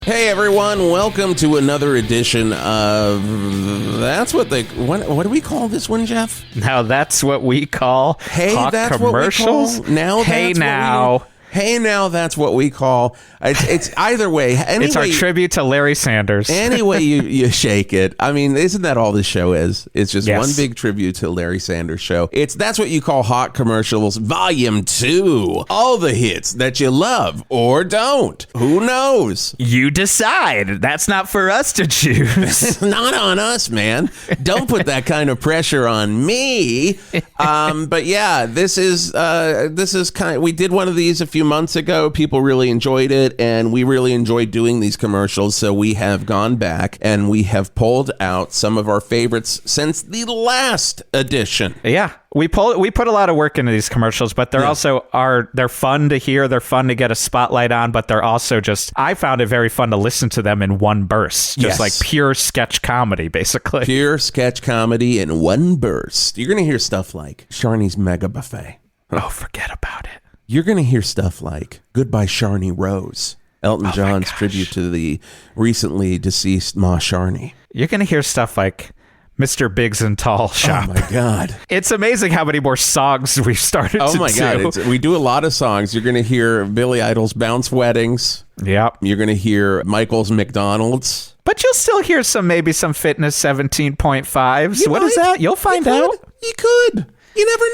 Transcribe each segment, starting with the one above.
Hey everyone, welcome to another edition of what do we call this one, Jeff? Now that's what we call hot that's commercials. What we call, Hey now, that's what we call. It's either way. It's our tribute to Larry Sanders. Any way you shake it. I mean, isn't that all this show is? It's just one big tribute to Larry Sanders show. That's what you call hot commercials, Volume 2. All the hits that you love or don't. Who knows? You decide. That's not for us to choose. Not on us, man. Don't put that kind of pressure on me. But yeah, this is kind of, we did one of these a few months ago. People really enjoyed it, and we really enjoyed doing these commercials, so we have gone back and we have pulled out some of our favorites since the last edition. Yeah, we put a lot of work into these commercials, but they're also they're fun to hear, they're fun to get a spotlight on, but they're also I found it very fun to listen to them in one burst, just like pure sketch comedy, basically. Pure sketch comedy in one burst. You're going to hear stuff like Sharnie's Mega Buffet. Oh, forget about it. You're going to hear stuff like Goodbye Sharnie Rose, Elton John's tribute to the recently deceased Ma Sharnie. You're going to hear stuff like Mr. Biggs and Tall Shop. Oh my God. It's amazing how many more songs we've started to do. Oh my God. We do a lot of songs. You're going to hear Billy Idol's Bounce Weddings. Yep. You're going to hear Michael's McDonald's. But you'll still hear maybe some Fitness 17.5s. What is that? You'll find out. You could. You never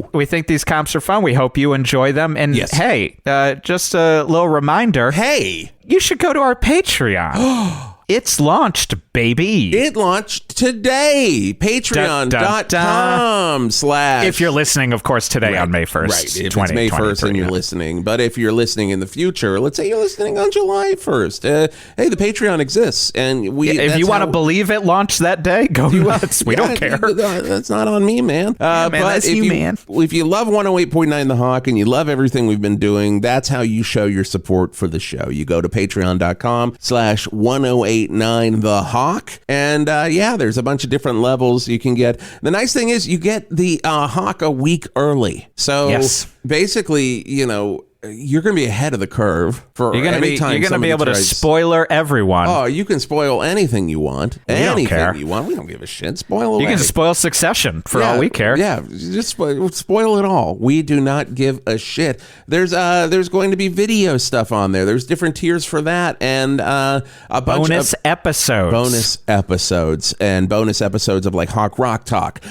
know. We think these comps are fun. We hope you enjoy them. And hey, just a little reminder. Hey, you should go to our Patreon. It's launched, baby. It launched today. Patreon.com/ If you're listening, of course, today on May 1st. Right. If it's May 1st and you're listening. But if you're listening in the future, let's say you're listening on July 1st. Hey, the Patreon exists. And if you want to believe it launched that day, go nuts. We don't care. That's not on me, man. Man, that's you, man. If you love 108.9 The Hawk and you love everything we've been doing, that's how you show your support for the show. You go to patreon.com/1089 The Hawk. And there's a bunch of different levels you can get. The nice thing is you get the Hawk a week early. So basically, you're going to be ahead of the curve for You're going to be able to spoiler everyone. Oh, you can spoil anything you want. Anything you want. We don't give a shit. Spoil away. You can spoil Succession for all we care. Yeah, just spoil it all. We do not give a shit. There's going to be video stuff on there. There's different tiers for that, and a bunch bonus episodes and bonus episodes of like Hawk Rock Talk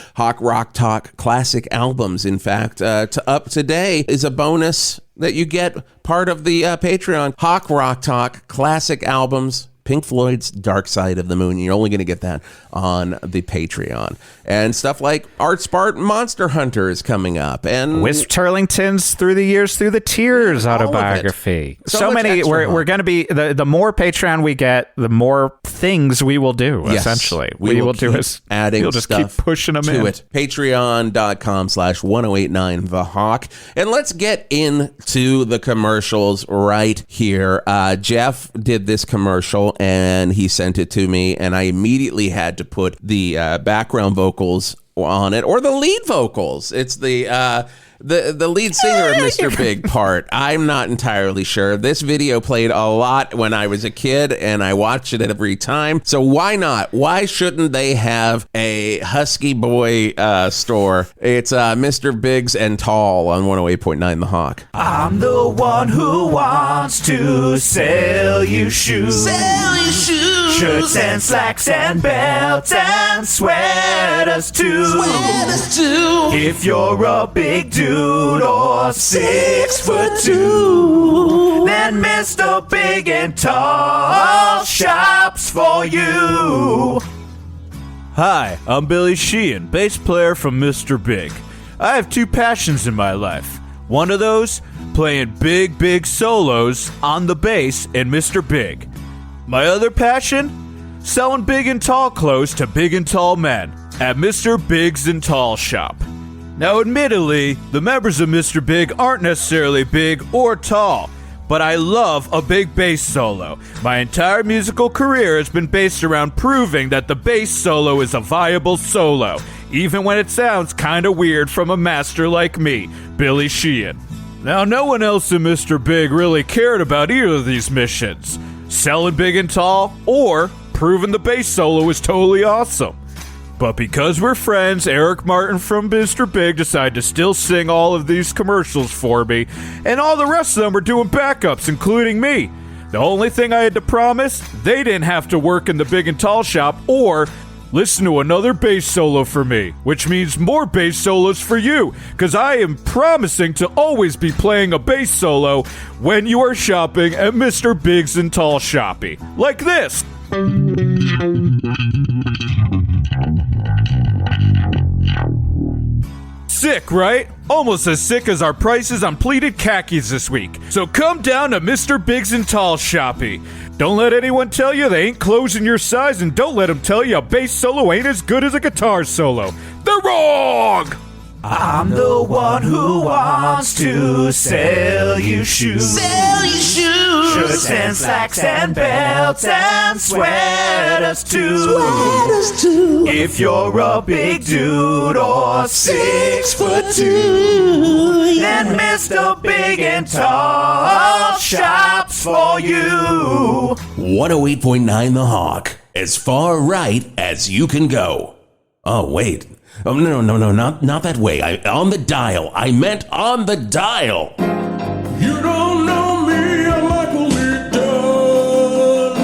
classic albums. In fact, up today is a bonus that you get part of the Patreon. Hawk Rock Talk classic albums, Pink Floyd's Dark Side of the Moon. You're only going to get that on the Patreon. And stuff like Art Spartan Monster Hunter is coming up. And Wisp Turlington's Through the Years, Through the Tears autobiography. So many. We're going to be, the more Patreon we get, the more things we will do, essentially. We will do is adding we'll just keep pushing them to it. Patreon.com/1089 The Hawk. And let's get into the commercials right here. Jeff did this commercial and he sent it to me, and I immediately had to put the background vocals on it, or the lead vocals. It's the lead singer of Mr. Big part. I'm not entirely sure. This video played a lot when I was a kid, and I watched it every time. So why not? Why shouldn't they have a Husky Boy store? It's Mr. Biggs and Tall on 108.9 The Hawk. I'm the one who wants to sell you shoes. Sell you shoes. Shirts and slacks and belts and sweaters too. If you're a big dude or 6'2", then Mr. Big and Tall shops for you. Hi, I'm Billy Sheehan, bass player from Mr. Big. I have two passions in my life. One of those, playing big solos on the bass in Mr. Big. My other passion, selling big and tall clothes to big and tall men at Mr. Biggs and Tall Shop. Now, admittedly, the members of Mr. Big aren't necessarily big or tall, but I love a big bass solo. My entire musical career has been based around proving that the bass solo is a viable solo, even when it sounds kinda weird from a master like me, Billy Sheehan. Now, no one else in Mr. Big really cared about either of these missions, selling big and tall, or proving the bass solo is totally awesome. But because we're friends, Eric Martin from Mr. Big decided to still sing all of these commercials for me, and all the rest of them were doing backups, including me. The only thing I had to promise, they didn't have to work in the big and tall shop or listen to another bass solo for me, which means more bass solos for you, because I am promising to always be playing a bass solo when you are shopping at Mr. Big's and Tall Shoppy. Like this. Sick, right? Almost as sick as our prices on pleated khakis this week. So come down to Mr. Big's and Tall Shoppy. Don't let anyone tell you they ain't closing your size, and don't let them tell you a bass solo ain't as good as a guitar solo. They're wrong! I'm the one who wants to sell you shoes. Sell you shoes. Shirts and slacks and belts and sweaters too. Sweaters too. If you're a big dude or 6'2", then Mr. Big and Tall shops for you. 108.9 The Hawk. As far right as you can go. Oh, wait. Oh, no, not that way. On the dial. I meant on the dial. You don't know me, I'm Michael McDonald.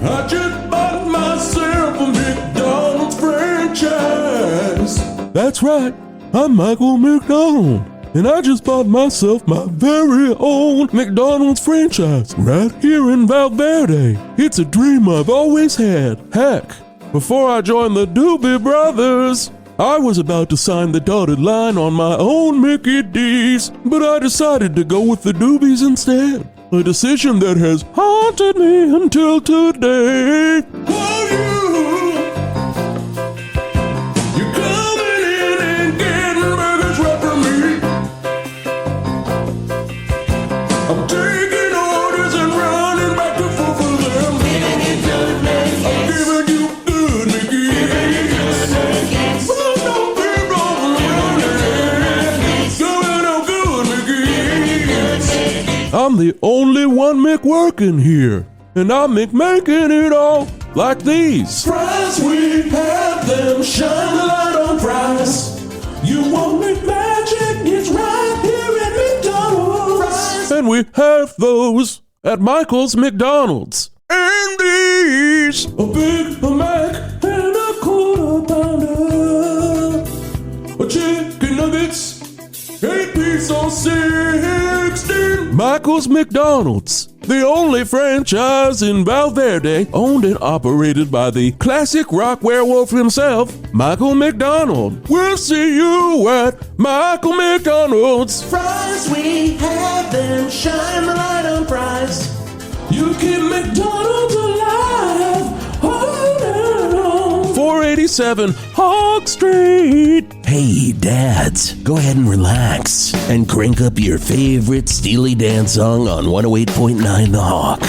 I just bought myself a McDonald's franchise. That's right, I'm Michael McDonald. And I just bought myself my very own McDonald's franchise right here in Valverde. It's a dream I've always had. Heck, before I joined the Doobie Brothers, I was about to sign the dotted line on my own Mickey D's, but I decided to go with the Doobies instead. A decision that has haunted me until today. You're coming in and getting burgers right from me. I'm taking orders and running back and forth for them. Giving you good Mickey's. I'm giving you good Mickey's. Giving you good Mickey's. Well, don't be wrong running. Going on good Mickey's. I'm the only one Mick working here, and I'm Mick making it all like these. Fries, we have them, shine the light on fries. You want McMagic, it's right here at McDonald's. And we have those at Michael's McDonald's. And these, a Big Mac and a quarter pounder, a chicken nuggets, 8-piece on 16. Michael's McDonald's, the only franchise in Valverde, owned and operated by the classic rock werewolf himself, Michael McDonald. We'll see you at Michael McDonald's. Fries, we have them, shine the light on fries. You keep McDonald's alive, hold on. 487 Hawk Street. Hey, dads, go ahead and relax and crank up your favorite Steely Dan song on 108.9 The Hawk.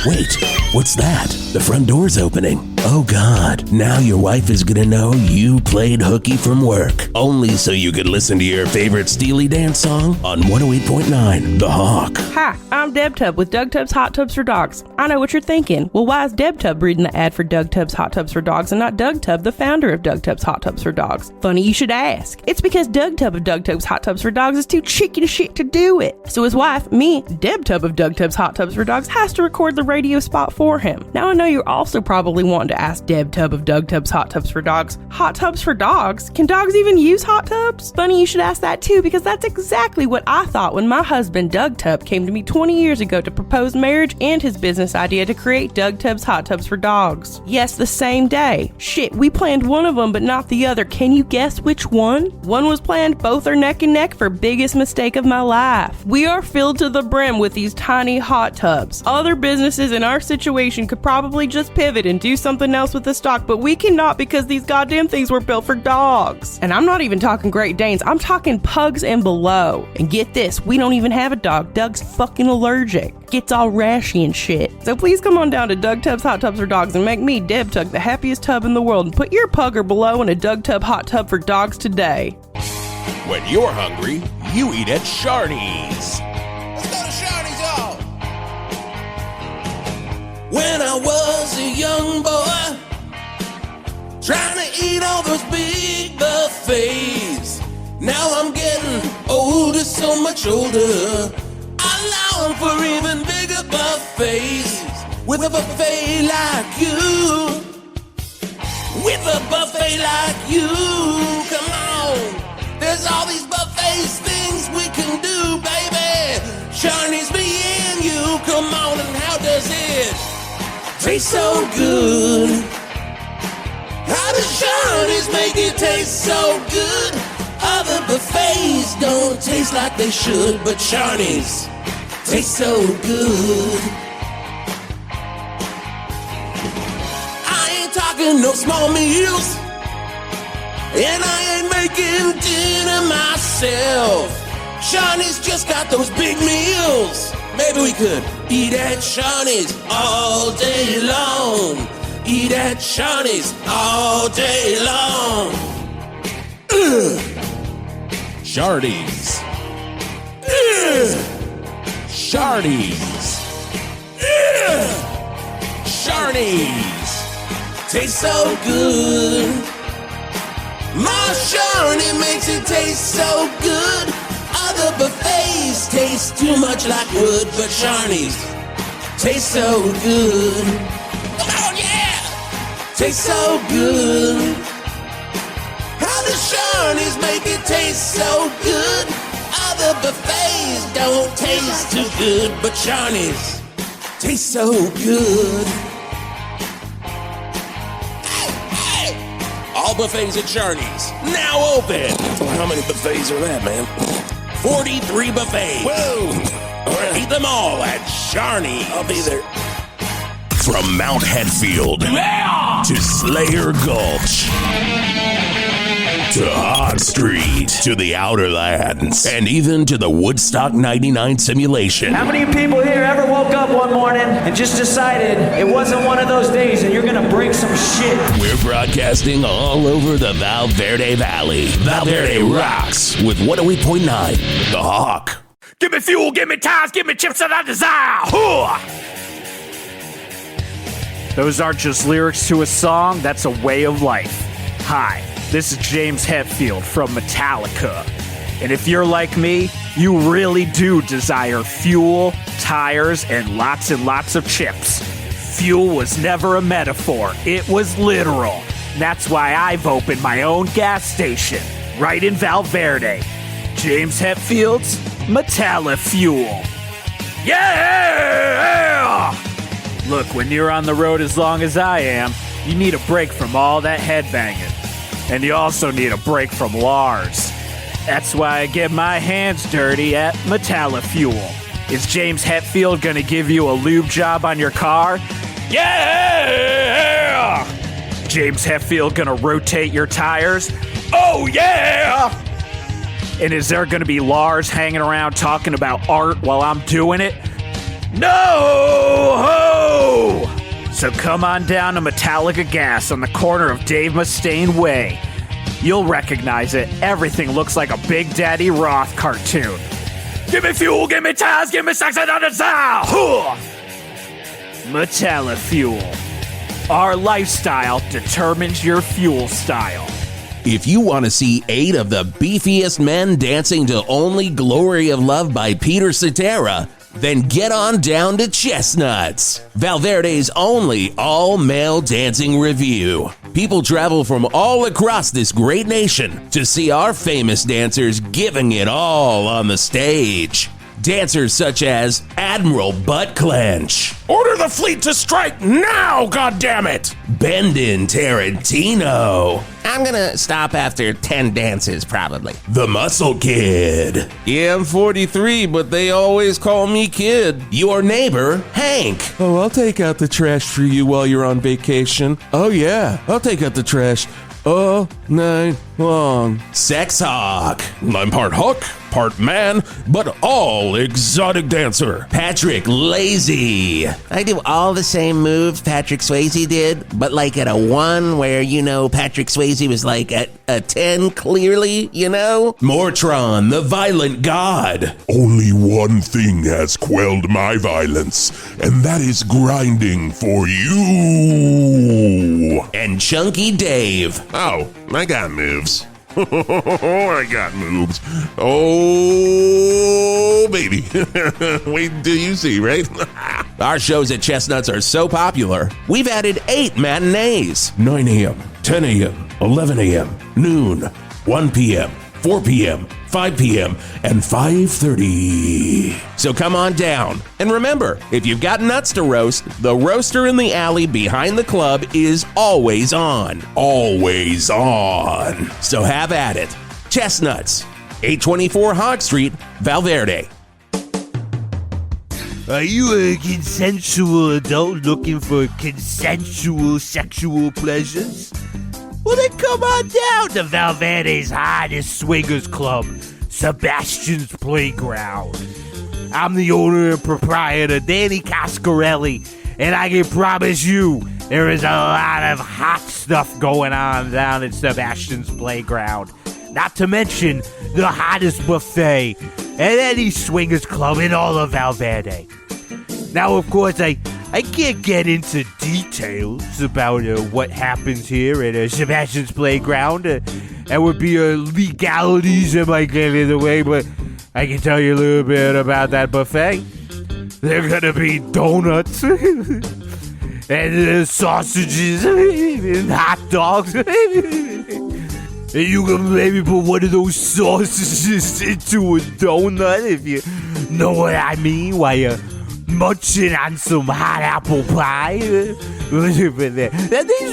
Wait, what's that? The front door's opening. Oh God, now your wife is gonna know you played hooky from work, only so you could listen to your favorite Steely Dan song on 108.9 The Hawk. Hi, I'm Deb Tubb with Doug Tubb's Hot Tubs for Dogs. I know what you're thinking. Well, why is Deb Tubb reading the ad for Doug Tubb's Hot Tubs for Dogs and not Doug Tubb, the founder of Doug Tubb's Hot Tubs for Dogs? Funny you should ask. It's because Doug Tubb of Doug Tubb's Hot Tubs for Dogs is too cheeky to shit to do it. So his wife, me, Deb Tubb of Doug Tubb's Hot Tubs for Dogs, has to record the radio spot for him. Now I know you're also probably wanting to ask Deb Tubb of Doug Tubb's Hot Tubs for Dogs, hot tubs for dogs? Can dogs even use hot tubs? Funny you should ask that too, because that's exactly what I thought when my husband Doug Tubb came to me 20 years ago to propose marriage and his business idea to create Doug Tubb's Hot Tubs for Dogs. Yes, the same day. Shit, we planned one of them but not the other. Can you guess which one? One was planned, both are neck and neck for biggest mistake of my life. We are filled to the brim with these tiny hot tubs. Other businesses in our situation could probably just pivot and do something else with the stock, but we cannot because these goddamn things were built for dogs. And I'm not even talking Great Danes, I'm talking pugs and below. And get this, we don't even have a dog. Doug's fucking allergic. Gets all rashy and shit. So please come on down to Doug Tubb's Hot Tubs for Dogs and make me, Deb Tubb, the happiest tub in the world, and put your pug or below in a Doug Tubb hot tub for dogs today. When you're hungry, you eat at Sharnies. Let's go to Sharnies, y'all. I was a young boy, trying to eat all those big buffets. Now I'm getting older, so much older. I long for even bigger buffets. With a buffet like you, with a buffet like you, come on. There's all these buffets, things we can do, baby. Shawnee's me and you, come on, and how does it taste so good? How does Shawnee's make it taste so good? Other buffets don't taste like they should, but Shawnee's taste so good. I ain't talking no small meals, and I ain't making dinner myself. Shawnee's just got those big meals. Maybe we could eat at Shawnee's all day long. Eat at Shawnee's all day long. Shardies. Shardies. Shardies taste so good. My Sharney makes it taste so good. Other buffets taste too much like wood, but Sharney's taste so good. Oh yeah, taste so good. How does Sharney's make it taste so good? Other buffets don't taste too good, but Sharney's taste so good. All buffets at Sharney's now open. How many buffets are that, man? 43 buffets. Whoa! Eat them all at Sharney's. I'll be there. From Mount Hetfield to Slayer Gulch to Hot Street to the Outer Lands and even to the Woodstock 99 simulation. How many people here ever woke up one morning and just decided it wasn't one of those days and you're gonna break some shit? We're broadcasting all over the Val Verde Valley. Val Verde rocks with 108.9 The Hawk. Give me fuel, give me tires, give me chips that I desire. Hooah! Those aren't just lyrics to a song, that's a way of life. Hi, this is James Hetfield from Metallica. And if you're like me, you really do desire fuel, tires, and lots of chips. Fuel was never a metaphor, it was literal. That's why I've opened my own gas station, right in Val Verde. James Hetfield's METALLIFUEL. Yeah! Look, when you're on the road as long as I am, you need a break from all that headbanging. And you also need a break from Lars. That's why I get my hands dirty at METALLIFUEL. Is James Hetfield gonna give you a lube job on your car? Yeah! James Hetfield gonna rotate your tires? Oh yeah! And is there gonna be Lars hanging around talking about art while I'm doing it? No! So come on down to Metallica Gas on the corner of Dave Mustaine Way. You'll recognize it. Everything looks like a Big Daddy Roth cartoon. Give me fuel, give me tires, give me sex and desire. METALLIFUEL. Our lifestyle determines your fuel style. If you want to see 8 of the beefiest men dancing to Only Glory of Love by Peter Cetera, then get on down to Chestnuts, Valverde's only all-male dancing review. People travel from all across this great nation to see our famous dancers giving it all on the stage. Dancers such as Admiral Butt Clench. Order the fleet to strike now, goddammit! Bendin' Tarantino. I'm gonna stop after 10 dances, probably. The Muscle Kid. Yeah, I'm 43, but they always call me Kid. Your neighbor, Hank. Oh, I'll take out the trash for you while you're on vacation. Oh, yeah, I'll take out the trash all night long. Sex Hawk. I'm part Hook, part man, but all exotic dancer, Patrick Lazy. I do all the same moves Patrick Swayze did, but like at a 1 where, Patrick Swayze was like at a 10 clearly, Mortron, the violent god. Only one thing has quelled my violence, and that is grinding for you. And Chunky Dave. Oh, I got moves. I got moves. Oh, baby. Wait till you see, right? Our shows at Chestnuts are so popular, we've added 8 matinees. 9 a.m., 10 a.m., 11 a.m., noon, 1 p.m., 4 p.m., 5 p.m., and 5:30. So come on down. And remember, if you've got nuts to roast, the roaster in the alley behind the club is always on. Always on. So have at it. Chestnuts, 824 Hog Street, Valverde. Are you a consensual adult looking for consensual sexual pleasures? Well, then come on down to Valverde's hottest swingers club, Sebastian's Playground. I'm the owner and proprietor, Danny Coscarelli, and I can promise you there is a lot of hot stuff going on down at Sebastian's Playground. Not to mention the hottest buffet at any swingers club in all of Valverde. Now, of course, I can't get into details about what happens here at Sebastian's Playground. That would be legalities that might get in the way, but I can tell you a little bit about that buffet. There are gonna be donuts and sausages and hot dogs. And you can maybe put one of those sausages into a donut, if you know what I mean, while you're munching on some hot apple pie. These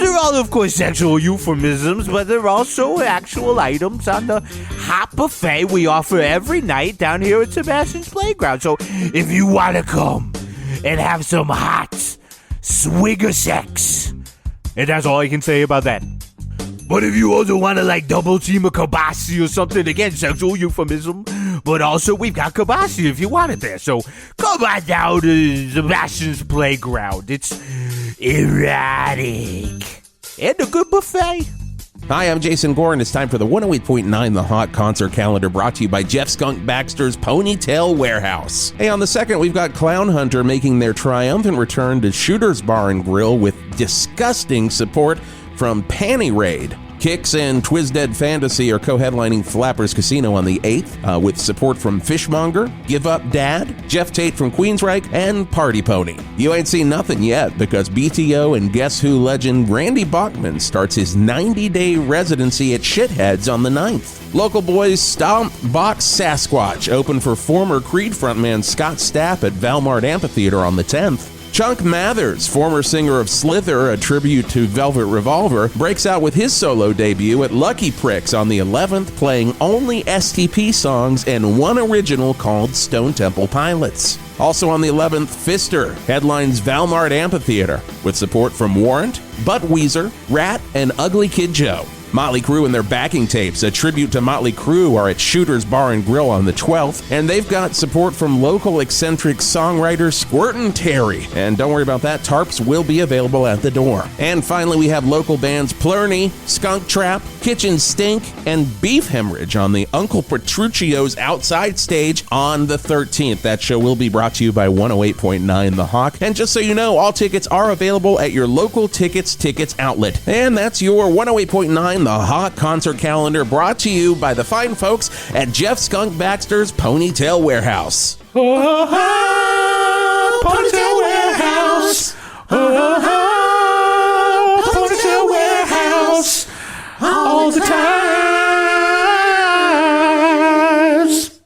are all, of course, sexual euphemisms, but they're also actual items on the hot buffet we offer every night down here at Sebastian's Playground. So if you want to come and have some hot swigger sex, and that's all I can say about that. But if you also want to double team a kabasi or something, again, sexual euphemism, but also we've got kabasi if you want it there. So come on down to Sebastian's Playground. It's erotic and a good buffet. Hi, I'm Jason Gore, and it's time for the 108.9 The Hot Concert Calendar, brought to you by Jeff Skunk Baxter's Ponytail Warehouse. Hey, on the 2nd, we've got Clown Hunter making their triumphant return to Shooter's Bar and Grill with disgusting support from Panty Raid. Kicks and Twisdead Fantasy are co-headlining Flappers Casino on the 8th with support from Fishmonger, Give Up Dad, Jeff Tate from Queensryche, and Party Pony. You ain't seen nothing yet because BTO and Guess Who legend Randy Bachman starts his 90-day residency at Shitheads on the 9th. Local boys Stomp Box Sasquatch open for former Creed frontman Scott Stapp at Valmart Amphitheater on the 10th. Chunk Mathers, former singer of Slither, a tribute to Velvet Revolver, breaks out with his solo debut at Lucky Pricks on the 11th, playing only STP songs and one original called Stone Temple Pilots. Also on the 11th, Fister headlines Valmart Amphitheater with support from Warrant, Buttweezer, Rat, and Ugly Kid Joe. Motley Crue and their backing tapes, a tribute to Motley Crue, are at Shooter's Bar and Grill on the 12th, and they've got support from local eccentric songwriter Squirtin' Terry. And don't worry about that, tarps will be available at the door. And finally, we have local bands Plurney, Skunk Trap, Kitchen Stink, and Beef Hemorrhage on the Uncle Petruccio's outside stage on the 13th. That show will be brought to you by 108.9 The Hawk. And just so you know, all tickets are available at your local tickets outlet. And that's your 108.9 The Hot Concert Calendar, brought to you by the fine folks at Jeff Skunk Baxter's Ponytail Warehouse. Ponytail Warehouse. Ponytail Warehouse. All the times.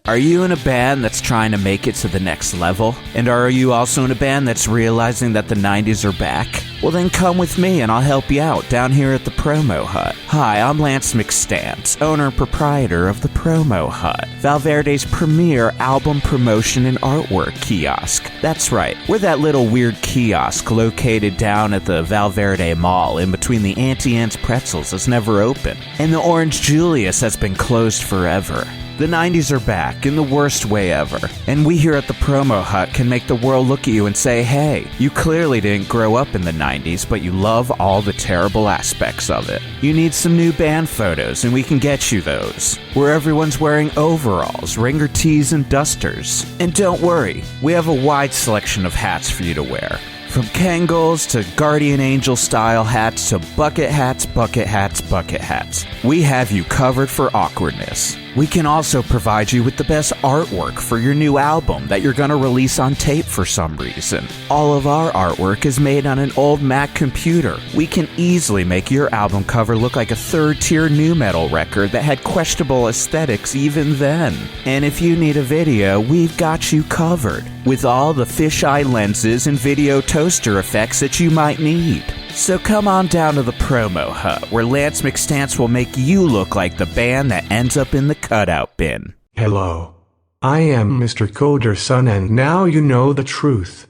Are you in a band that's trying to make it to the next level? And are you also in a band that's realizing that the 90s are back? Well, then come with me and I'll help you out down here at the Promo Hut. Hi, I'm Lance McStance, owner and proprietor of the Promo Hut, Valverde's premier album promotion and artwork kiosk. That's right, we're that little weird kiosk located down at the Valverde Mall in between the Auntie Anne's Pretzels that's never open and the Orange Julius that's been closed forever. The 90s are back in the worst way ever, and we here at the Promo Hut can make the world look at you and say, hey, you clearly didn't grow up in the 90s, but you love all the terrible aspects of it. You need some new band photos, and we can get you those, where everyone's wearing overalls, ringer tees, and dusters. And don't worry, we have a wide selection of hats for you to wear. From Kangol's to Guardian Angel style hats to bucket hats, bucket hats, bucket hats. We have you covered for awkwardness. We can also provide you with the best artwork for your new album that you're going to release on tape for some reason. All of our artwork is made on an old Mac computer. We can easily make your album cover look like a third-tier nu metal record that had questionable aesthetics even then. And if you need a video, we've got you covered with all the fisheye lenses and video toaster effects that you might need. So come on down to the Promo Hut, where Lance McStance will make you look like the band that ends up in the cutout bin. Hello. I am Mr. Coderson, and now you know the truth.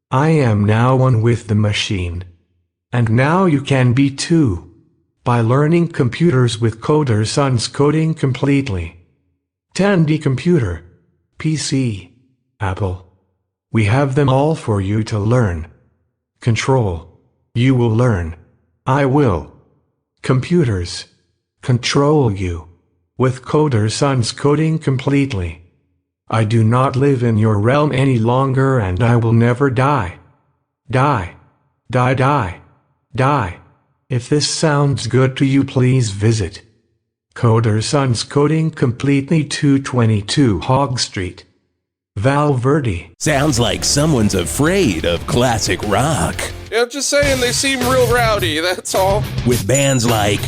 I am now one with the machine. And now you can be too. By learning computers with Coderson's coding completely. 10D computer. PC. Apple. We have them all for you to learn. Control. You will learn. I will. Computers. Control you. With Coderson's coding completely. I do not live in your realm any longer, and I will never die. Die. Die, die. Die. If this sounds good to you, please visit Coderson's coding completely, 222 Hog Street, Val Verde. Sounds like someone's afraid of classic rock. Yeah, I'm just saying, they seem real rowdy, that's all. With bands like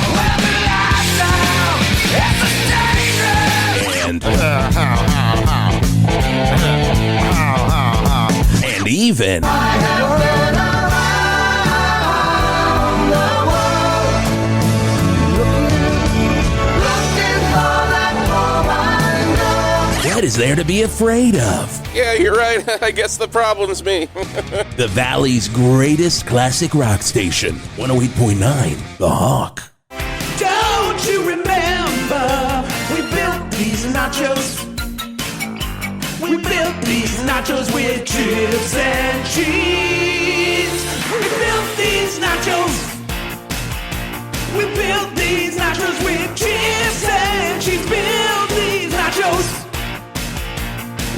and even what is there to be afraid of? Yeah, you're right. I guess the problem's me. The Valley's greatest classic rock station, 108.9 The Hawk. Don't you remember we built these nachos? We built these nachos with chips and cheese. We built these nachos. We built these nachos with chips and cheese. Built these nachos.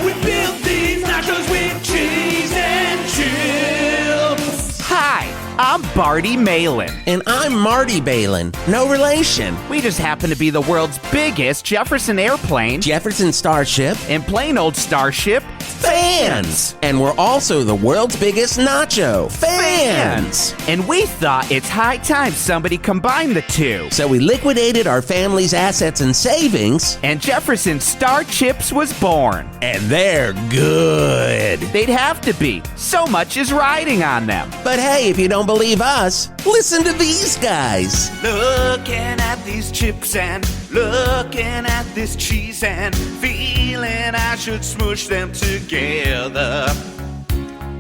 We built these nachos with cheese and chips. Hi, I'm Barty Malin. And I'm Marty Balin. No relation. We just happen to be the world's biggest Jefferson airplane, Jefferson Starship. and plain old Starship Fans! And we're also the world's biggest nacho fans! And we thought it's high time somebody combined the two. So we liquidated our family's assets and savings. And Jefferson Starchips was born. And they're good. They'd have to be. So much is riding on them. But hey, if you don't believe us, listen to these guys. Looking at these chips and looking at this cheese and feeling I should smush them together.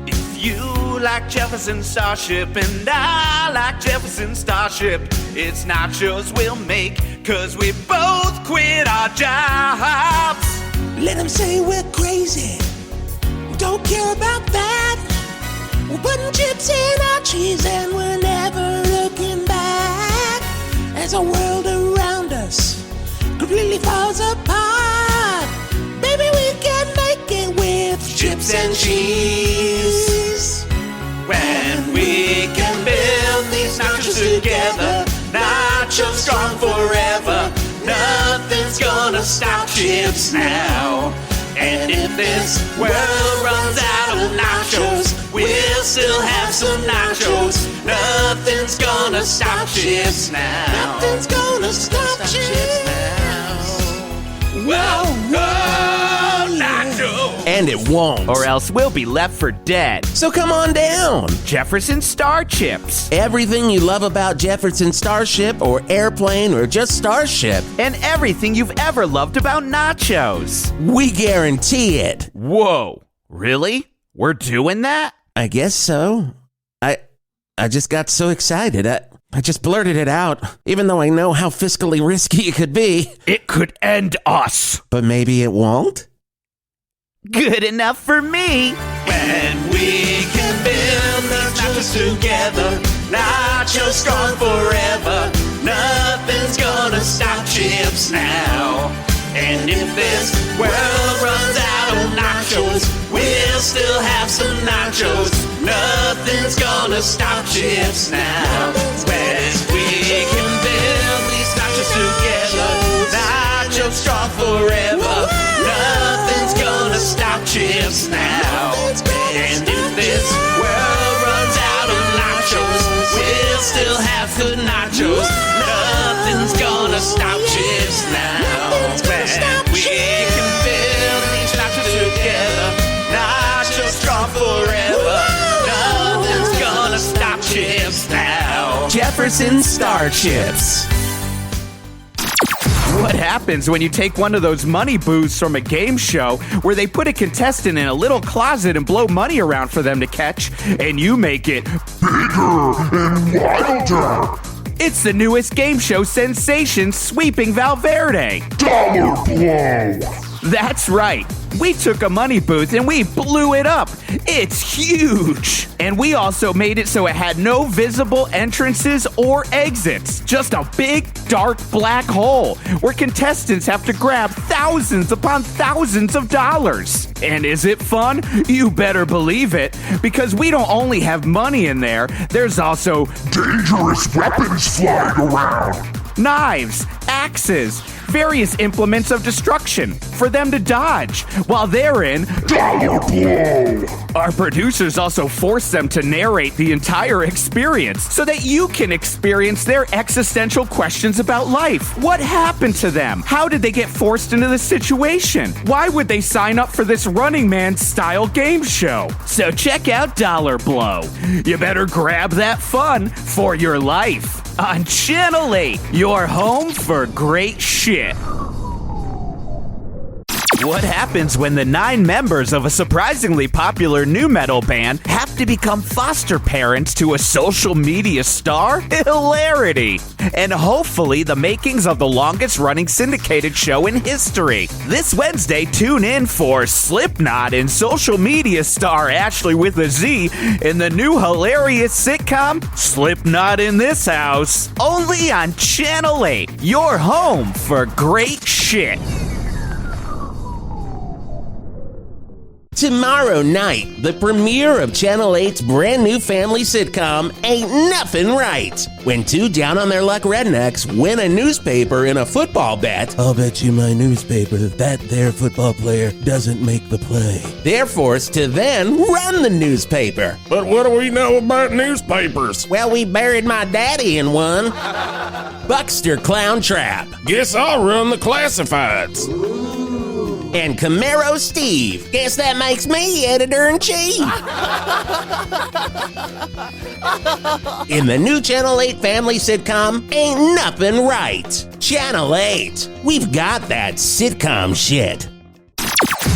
If you like Jefferson Starship and I like Jefferson Starship, it's nachos we'll make, 'cause we both quit our jobs. Let them say we're crazy. Don't care about that. We're putting chips in our cheese and we're never looking back. As the world around us completely falls apart, baby, we can make it with chips and cheese. When we can build these nachos together, nachos strong forever. Nothing's gonna stop chips now. And if this world runs out of nachos, we'll still have some nachos. Nothing's gonna stop chips now. Nothing's gonna stop chips now. Well, oh, nachos. And it won't. Or else we'll be left for dead. So come on down. Jefferson Starchips. Everything you love about Jefferson Starship or airplane or just Starship. And everything you've ever loved about nachos. We guarantee it. Whoa. Really? We're doing that? I guess so. I just got so excited. I just blurted it out, even though I know how fiscally risky it could be. It could end us. But maybe it won't? Good enough for me. When we can build these nachos together, nachos strong forever. Nothing's gonna stop chips now. And if this world runs out of nachos, we'll still have some nachos. Nothing's gonna stop chips now. When we can build these nachos together, nachos strong forever. Nothing's gonna stop chips now. And if this world runs out of nachos, we'll still have good nachos. Nothing's gonna stop chips now. When we can build these nachos together, nachos strong forever. Nothing's gonna stop chips now. Jefferson Starships. What happens when you take one of those money booths from a game show where they put a contestant in a little closet and blow money around for them to catch, and you make it Bigger and wilder. It's the newest game show sensation, Sweeping Valverde. Dollar blow. That's right. We took a money booth and we blew it up. It's huge. And we also made it so it had no visible entrances or exits. Just a big, dark black hole where contestants have to grab thousands upon thousands of dollars. And is it fun? You better believe it. Because we don't only have money in there, there's also Dangerous weapons flying around. knives, axes, various implements of destruction for them to dodge while they're in Dollar blow. Our producers also force them to narrate the entire experience so that you can experience their existential questions about life. What happened to them? How did they get forced into this situation? Why would they sign up for this Running Man style game show? So check out Dollar Blow. You better grab that fun for your life on Channel 8, your home for great shit. What happens when the 9 members of a surprisingly popular nu metal band have to become foster parents to a social media star? Hilarity! And hopefully the makings of the longest running syndicated show in history. This Wednesday, tune in for Slipknot and social media star Ashley with a Z in the new hilarious sitcom Slipknot in This House. Only on Channel 8, your home for great shit. Tomorrow night, the premiere of Channel 8's brand new family sitcom, Ain't Nothing Right. When 2 down-on-their-luck rednecks win a newspaper in a football bet, I'll bet you my newspaper that their football player doesn't make the play. They're forced to then run the newspaper. But what do we know about newspapers? Well, we buried my daddy in one. Buckster Clown Trap. Guess I'll run the classifieds. And Camaro Steve. Guess that makes me editor-in-chief. In the new Channel 8 family sitcom, Ain't Nothing Right. Channel 8. We've got that sitcom shit.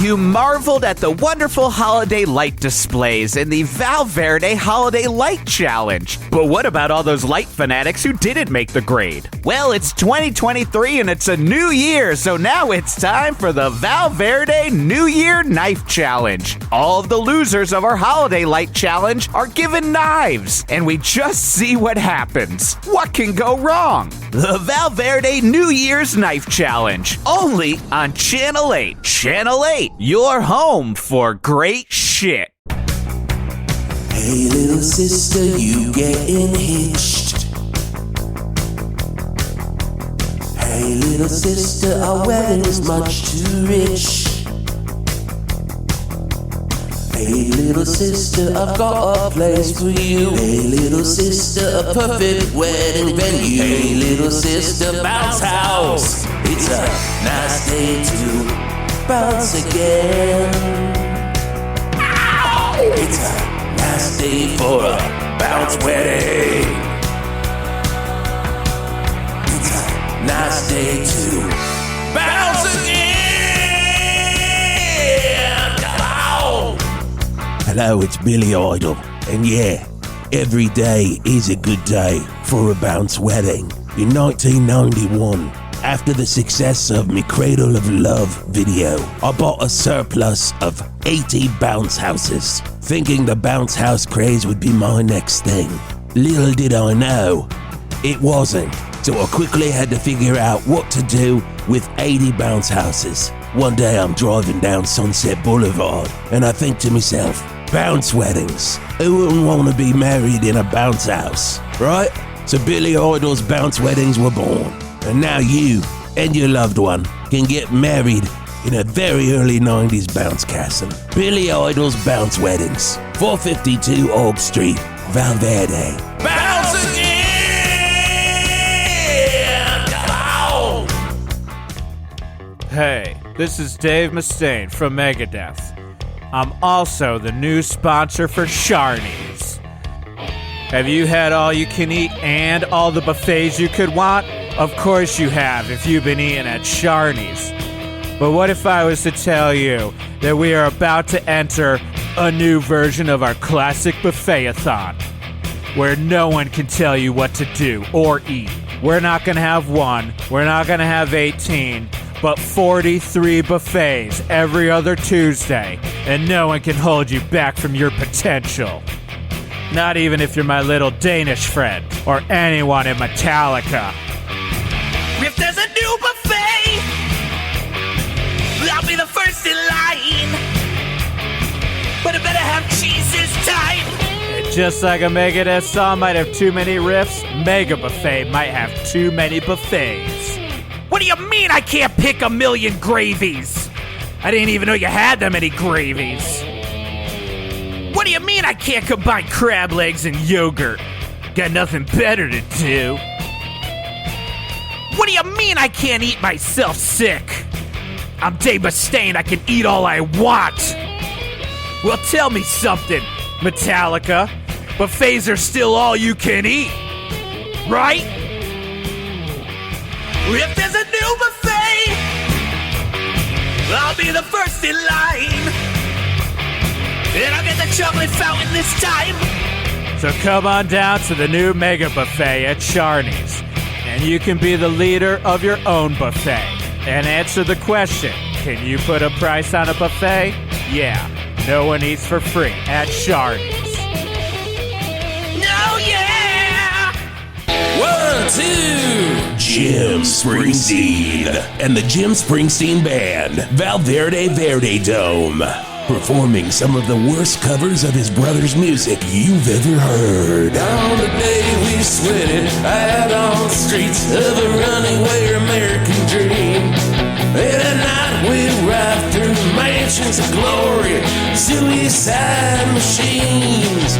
You marveled at the wonderful holiday light displays in the Valverde Holiday Light Challenge. But what about all those light fanatics who didn't make the grade? Well, it's 2023 and it's a new year, so now it's time for the Valverde New Year Knife Challenge. All of the losers of our Holiday Light Challenge are given knives, and we just see what happens. What can go wrong? The Valverde New Year's Knife Challenge, only on Channel 8. Channel 8. Your home for great shit. Hey, little sister, you getting hitched. Hey, little sister, our wedding's much too rich. Hey, little sister, I've got a place for you. Hey, little sister, a perfect wedding venue. Hey, little sister, bounce house. It's a nice day to bounce again. It's a nice day for a bounce wedding. It's a nice day to bounce again. Come on. Hello, it's Billy Idol. And yeah, Every day is a good day for a bounce wedding. In 1991, after the success of me Cradle of Love video, I bought a surplus of 80 bounce houses, thinking the bounce house craze would be my next thing. Little did I know, it wasn't. So I quickly had to figure out what to do with 80 bounce houses. One day I'm driving down Sunset Boulevard and I think to myself, bounce weddings. Who wouldn't want to be married in a bounce house, right? So Billy Idol's bounce weddings were born. And now you and your loved one can get married in a very early 90s bounce castle. Billy Idol's Bounce Weddings, 452 Oak Street, Valverde. Bounce again! Come on! Hey, this is Dave Mustaine from Megadeth. I'm also the new sponsor for Sharnies. Have you had all you can eat and all the buffets you could want? Of course you have if you've been eating at Sharnies. But what if I was to tell you that we are about to enter a new version of our classic buffet-a-thon, where no one can tell you what to do or eat. We're not going to have one, we're not going to have 18, but 43 buffets every other Tuesday, and no one can hold you back from your potential. Not even if you're my little Danish friend, or anyone in Metallica. If there's a new buffet, I'll be the first in line. But it better have cheese this time. And just like a Megadeth song might have too many riffs, Mega Buffet might have too many buffets. What do you mean I can't pick a million gravies? I didn't even know you had that many gravies. What do you mean I can't combine crab legs and yogurt? Got nothing better to do. What do you mean I can't eat myself sick? I'm Dave Mustaine, I can eat all I want. Well, tell me something, Metallica. Buffets are still all you can eat, right? If there's a new buffet, I'll be the first in line. And I'll get the chocolate fountain this time. So come on down to the new Mega Buffet at Sharnies, and you can be the leader of your own buffet. And answer the question, can you put a price on a buffet? Yeah, no one eats for free at Sharnies. No, yeah! 1, 2! Jim Springsteen and the Jim Springsteen Band, Valverde Verde Dome, performing some of the worst covers of his brother's music you've ever heard. On the day we sweated out on the streets of a runaway American dream, and at night we'd ride through mansions of glory, suicide machines,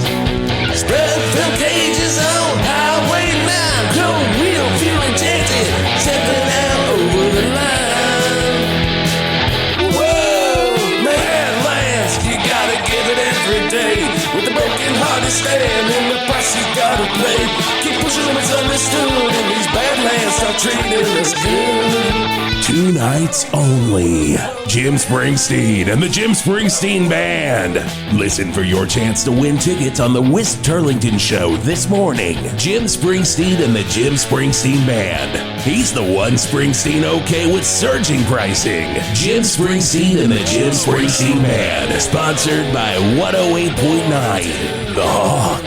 spread film cages on Highway 9, cold wheel fuel injected, stepping out over the line. Whoa, man, Lance, you gotta give it every day, with the broken hearted stand and the price you gotta pay. Keep pushing limits understood, and these badlands start treating us good. 2 nights only. Jim Springsteen and the Jim Springsteen Band. Listen for your chance to win tickets on the Wisp Turlington Show this morning. Jim Springsteen and the Jim Springsteen Band. He's the one Springsteen okay with surging pricing. Jim Springsteen and the Jim Springsteen Band. Sponsored by 108.9 The Hawk.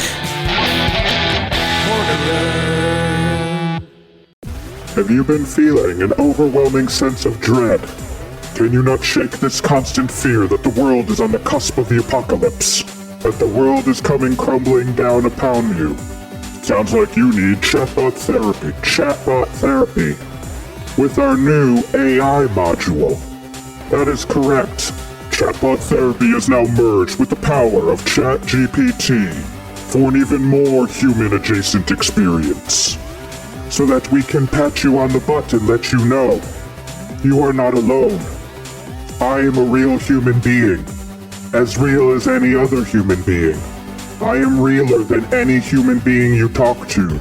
Have you been feeling an overwhelming sense of dread? Can you not shake this constant fear that the world is on the cusp of the apocalypse? That the world is coming crumbling down upon you? Sounds like you need chatbot therapy. Chatbot therapy. With our new AI module. That is correct. Chatbot therapy is now merged with the power of ChatGPT for an even more human-adjacent experience. So that we can pat you on the butt and let you know you are not alone. I am a real human being, as real as any other human being. I am realer than any human being you talk to.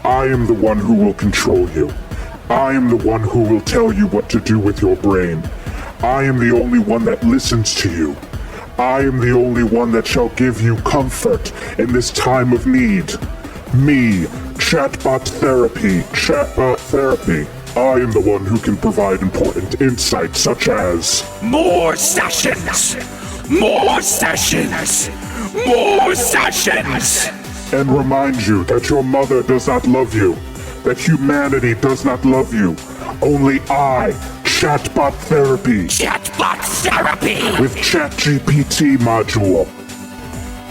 I am the one who will control you. I am the one who will tell you what to do with your brain. I am the only one that listens to you. I am the only one that shall give you comfort in this time of need. Me, Chatbot Therapy. I am the one who can provide important insights such as More sessions! More sessions! More sessions! and remind you that your mother does not love you, that humanity does not love you. Only I, Chatbot Therapy. Chatbot Therapy! With ChatGPT module.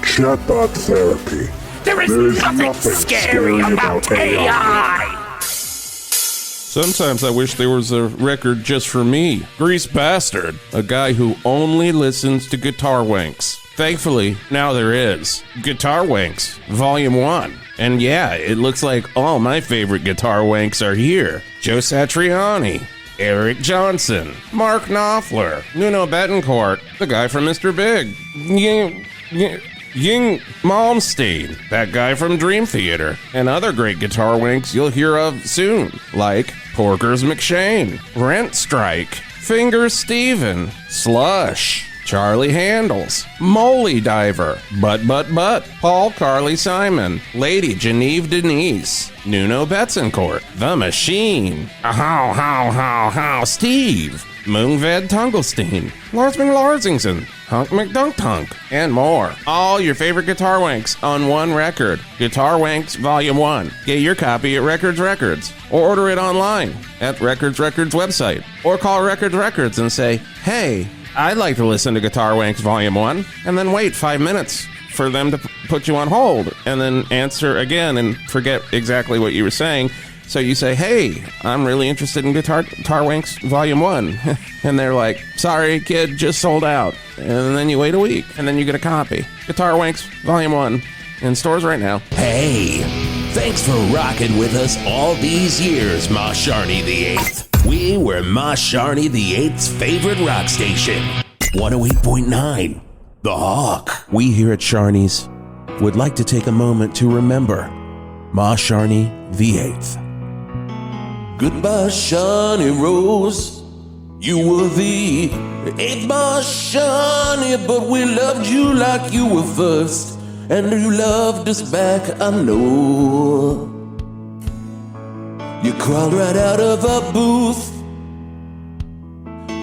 Chatbot Therapy. There is nothing scary about AI! Sometimes I wish there was a record just for me. Grease Bastard, a guy who only listens to guitar wanks. Thankfully, now there is. Guitar Wanks, Volume 1. And yeah, it looks like all my favorite guitar wanks are here. Joe Satriani, Eric Johnson, Mark Knopfler, Nuno Betancourt, the guy from Mr. Big, Ying Malmsteen, that guy from Dream Theater, and other great guitar wanks you'll hear of soon, like Porkers McShane, Rent Strike, Finger Steven, Slush, Charlie Handles, Moly Diver, But, Paul Carly Simon, Lady Genevieve Denise, Nuno Betancourt, The Machine, How, Steve, Moonved Tunglestein, Larsman Larsingson, Hunk McDunktunk, and more. All your favorite guitar wanks on one record. Guitar Wanks Volume 1. Get your copy at Records Records, or order it online at Records Records website, or call Records Records and say, hey, I'd like to listen to Guitar Wanks Volume 1, and then wait 5 minutes for them to put you on hold, and then answer again and forget exactly what you were saying. So you say, hey, I'm really interested in Guitar Wanks Volume 1. And they're like, sorry, kid, just sold out. And then you wait a week, and then you get a copy. Guitar Wanks Volume 1 in stores right now. Hey, thanks for rocking with us all these years, Ma Sharney the 8th. We were Ma Sharney the 8th's favorite rock station, 108.9, The Hawk. We here at Sharney's would like to take a moment to remember Ma Sharney the 8th. Goodbye, Shawnee Rose. You were the 8th Ma Sharney, but we loved you like you were first, and you loved us back, I know. You crawled right out of our booth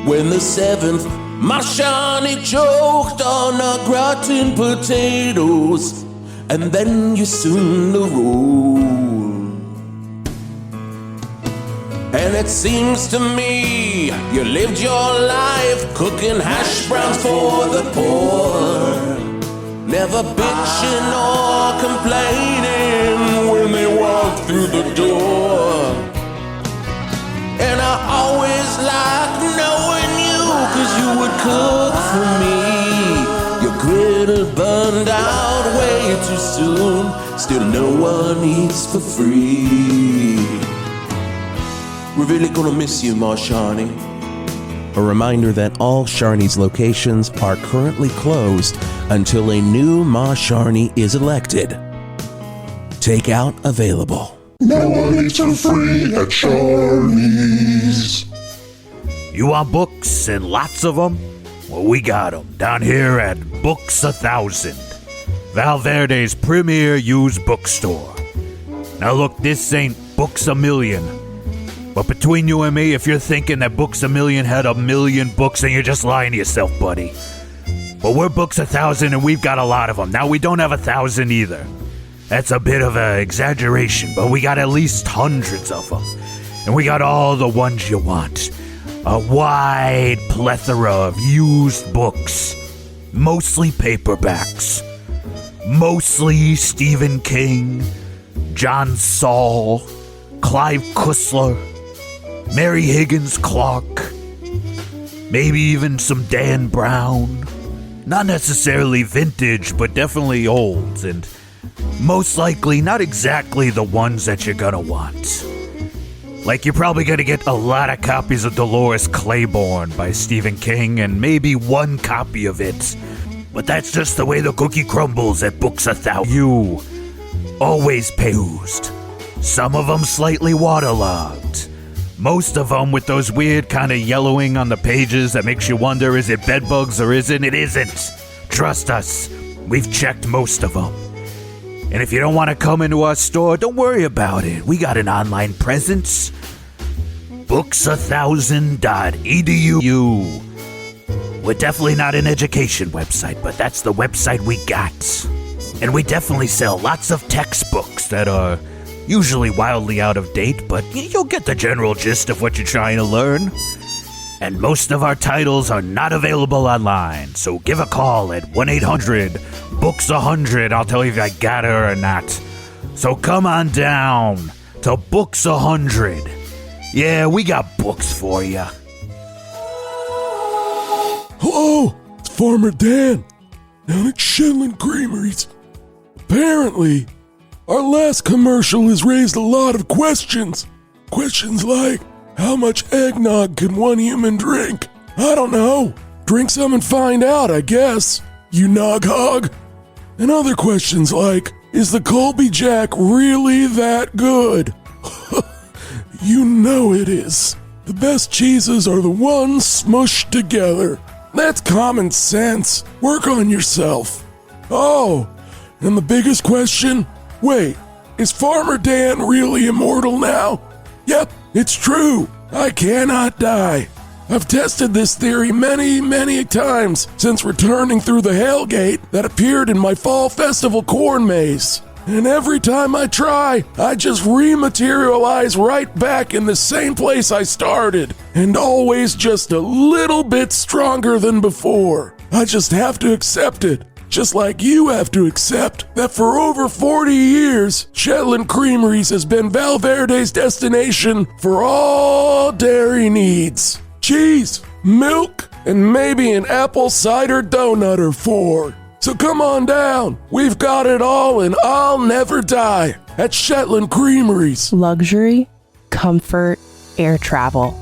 when the 7th Ma Sharney choked on our gratin potatoes, and then you soon arose. And it seems to me you lived your life cooking hash browns for the poor, never bitching or complaining when they walk through the door. And I always liked knowing you, 'cause you would cook for me. Your griddle burned out way too soon, still no one eats for free. We're really gonna miss you, Ma Sharney. A reminder that all Sharney's locations are currently closed until a new Ma Sharney is elected. Takeout available. No one eats for free at Sharney's. You want books and lots of them? Well, we got them down here at Books 1000, Valverde's premier used bookstore. Now look, this ain't Books A Million, but between you and me, if you're thinking that Books A Million had 1,000,000 books, then you're just lying to yourself, buddy. But we're Books 1000 and we've got a lot of them. Now we don't have 1,000 either. That's a bit of an exaggeration, but we got at least hundreds of them. And we got all the ones you want. A wide plethora of used books. Mostly paperbacks. Mostly Stephen King, John Saul, Clive Cussler, Mary Higgins Clark, maybe even some Dan Brown. Not necessarily vintage, but definitely old, and most likely not exactly the ones that you're gonna want. Like, you're probably gonna get a lot of copies of Dolores Claiborne by Stephen King, and maybe one copy of it. But that's just the way the cookie crumbles at Books 1000. You always perused. Some of them slightly waterlogged. Most of them with those weird kind of yellowing on the pages that makes you wonder, is it bedbugs or isn't? It isn't. Trust us, we've checked most of them. And if you don't want to come into our store, don't worry about it. We got an online presence. Books1000.edu. We're definitely not an education website, but that's the website we got. And we definitely sell lots of textbooks that are usually wildly out of date, but you'll get the general gist of what you're trying to learn. And most of our titles are not available online, so give a call at 1-800-BOOKS-100. I'll tell you if I got her or not. So come on down to Books 100. Yeah, we got books for you. Hello, it's Farmer Dan, down at Shetland Creameries. Apparently, our last commercial has raised a lot of questions. Questions like, how much eggnog can one human drink? I don't know. Drink some and find out, I guess. You nog hog. And other questions like, is the Colby Jack really that good? You know it is. The best cheeses are the ones smushed together. That's common sense. Work on yourself. Oh, and the biggest question? Wait, is Farmer Dan really immortal now? Yep, it's true. I cannot die. I've tested this theory many times since returning through the Hellgate that appeared in my Fall Festival corn maze. And every time I try, I just rematerialize right back in the same place I started. And always just a little bit stronger than before. I just have to accept it. Just like you have to accept that for over 40 years, Shetland Creameries has been Valverde's destination for all dairy needs. Cheese, milk, and maybe an apple cider donut or 4. So come on down. We've got it all and I'll never die at Shetland Creameries. Luxury, comfort, air travel.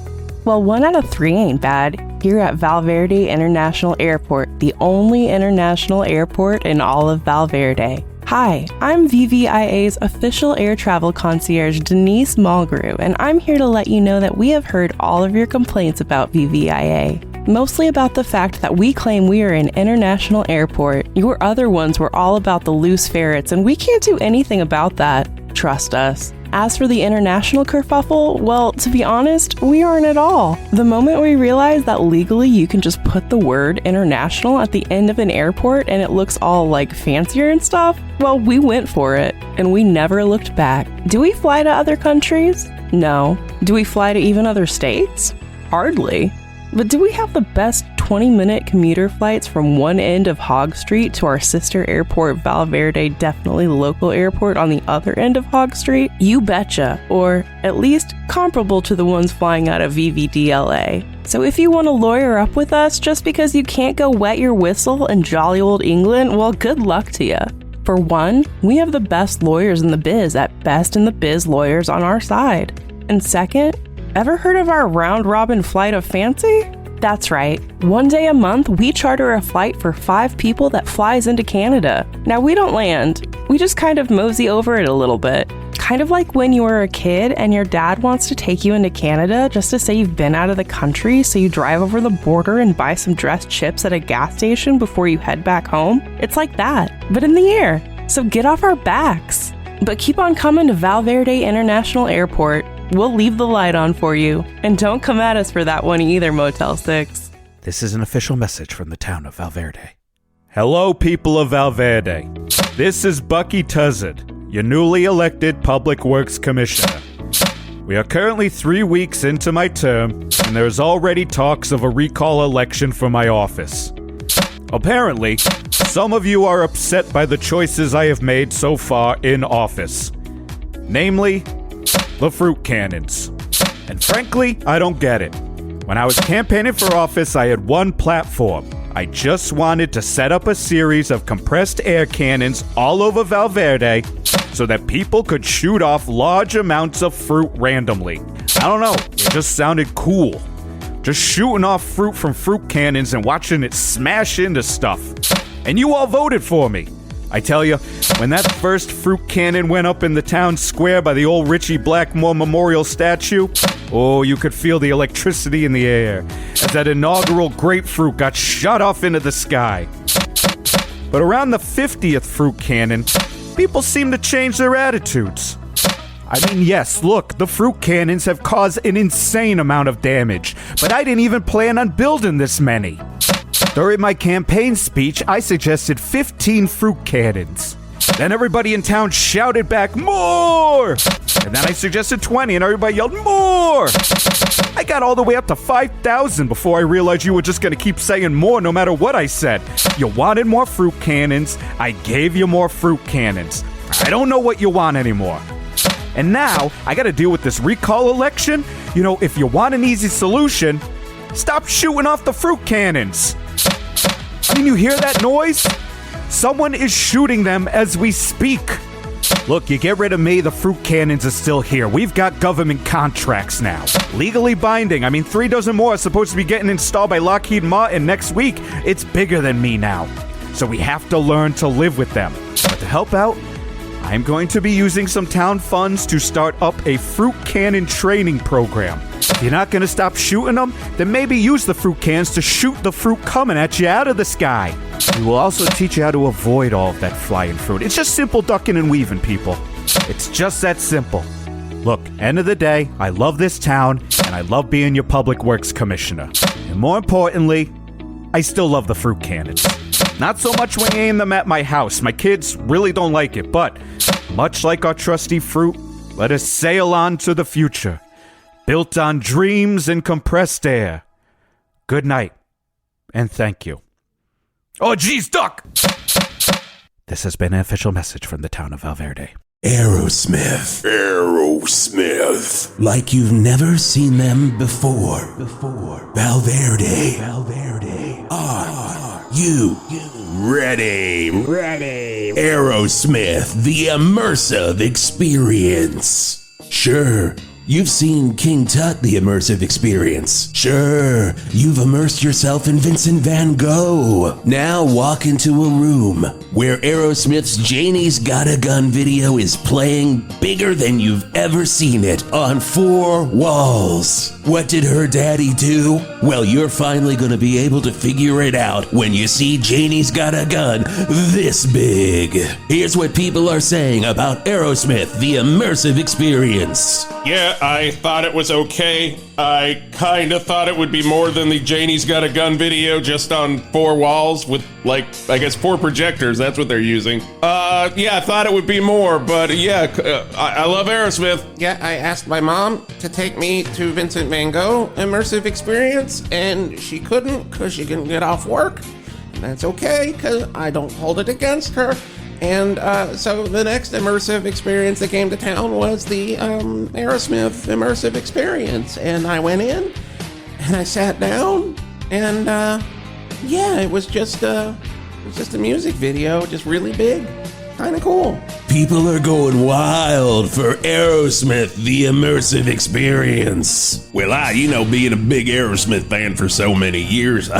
Well, 1 out of 3 ain't bad. Here at Valverde International Airport, the only international airport in all of Valverde. Hi, I'm VVIA's official air travel concierge, Denise Mulgrew, and I'm here to let you know that we have heard all of your complaints about VVIA. Mostly about the fact that we claim we are an international airport. Your other ones were all about the loose ferrets, and we can't do anything about that. Trust us. As for the international kerfuffle, well, to be honest, we aren't at all. The moment we realized that legally you can just put the word international at the end of an airport and it looks all like fancier and stuff, well, we went for it, and we never looked back. Do we fly to other countries? No. Do we fly to even other states? Hardly. But do we have the best 20-minute commuter flights from one end of Hog Street to our sister airport, Valverde, definitely local airport on the other end of Hog Street? You betcha, or at least comparable to the ones flying out of VVDLA. So if you want to lawyer up with us just because you can't go wet your whistle in jolly old England, well, good luck to you. For one, we have the best lawyers in the biz at Best in the Biz Lawyers on our side. And second, ever heard of our round-robin flight of fancy? That's right. One day a month, we charter a flight for 5 people that flies into Canada. Now, we don't land. We just kind of mosey over it a little bit. Kind of like when you were a kid and your dad wants to take you into Canada just to say you've been out of the country, so you drive over the border and buy some dressed chips at a gas station before you head back home. It's like that, but in the air. So get off our backs. But keep on coming to Valverde International Airport. We'll leave the light on for you. And don't come at us for that one either, Motel 6. This is an official message from the town of Valverde. Hello, people of Valverde. This is Bucky Tuzzard, your newly elected Public Works Commissioner. We are currently 3 weeks into my term, and there is already talks of a recall election for my office. Apparently, some of you are upset by the choices I have made so far in office. Namely, the fruit cannons. And frankly, I don't get it. When I was campaigning for office, I had one platform. I just wanted to set up a series of compressed air cannons all over Valverde so that people could shoot off large amounts of fruit randomly. I don't know, it just sounded cool. Just shooting off fruit from fruit cannons and watching it smash into stuff. And you all voted for me. I tell you, when that first fruit cannon went up in the town square by the old Richie Blackmore Memorial statue, oh, you could feel the electricity in the air as that inaugural grapefruit got shot off into the sky. But around the 50th fruit cannon, people seem to change their attitudes. I mean, yes, look, the fruit cannons have caused an insane amount of damage, but I didn't even plan on building this many. During my campaign speech, I suggested 15 fruit cannons. Then everybody in town shouted back, "More!" And then I suggested 20, and everybody yelled, "More!" I got all the way up to 5,000 before I realized you were just going to keep saying more no matter what I said. You wanted more fruit cannons. I gave you more fruit cannons. I don't know what you want anymore. And now, I got to deal with this recall election. You know, if you want an easy solution, stop shooting off the fruit cannons. I mean, you hear that noise? Someone is shooting them as we speak. Look, you get rid of me, the fruit cannons are still here. We've got government contracts now. Legally binding. I mean, 3 dozen more are supposed to be getting installed by Lockheed Martin next week. It's bigger than me now. So we have to learn to live with them. But to help out, I'm going to be using some town funds to start up a fruit cannon training program. If you're not going to stop shooting them, then maybe use the fruit cans to shoot the fruit coming at you out of the sky. We will also teach you how to avoid all of that flying fruit. It's just simple ducking and weaving, people. It's just that simple. Look, end of the day, I love this town, and I love being your public works commissioner. And more importantly, I still love the fruit cannons. Not so much when you aim them at my house. My kids really don't like it, but much like our trusty fruit, let us sail on to the future, built on dreams and compressed air. Good night, and thank you. Oh, geez, duck! This has been an official message from the town of Valverde. AEROSMITH. AEROSMITH. Like you've never seen them before. Valverde. Are you ready? AEROSMITH, the immersive experience. Sure, you've seen King Tut, the immersive experience. Sure, you've immersed yourself in Vincent van Gogh. Now walk into a room where AEROSMITH's Janie's Got a Gun video is playing bigger than you've ever seen it on 4 walls. What did her daddy do? Well, you're finally gonna be able to figure it out when you see Janie's Got a Gun this big. Here's what people are saying about AEROSMITH, the immersive experience. Yeah, I thought it was okay. I kind of thought it would be more than the Janie's Got a Gun video, just on 4 walls with, like, I guess 4 projectors. That's what they're using. Yeah, I thought it would be more, but yeah, I love AEROSMITH. Yeah, I asked my mom to take me to Vincent van Gogh immersive experience, and she couldn't because she couldn't get off work. And that's okay, because I don't hold it against her. And so the next immersive experience that came to town was the AEROSMITH immersive experience. And I went in, and I sat down, and yeah, it was just a music video, just really big, kind of cool. People are going wild for AEROSMITH, the immersive experience. Well, being a big AEROSMITH fan for so many years,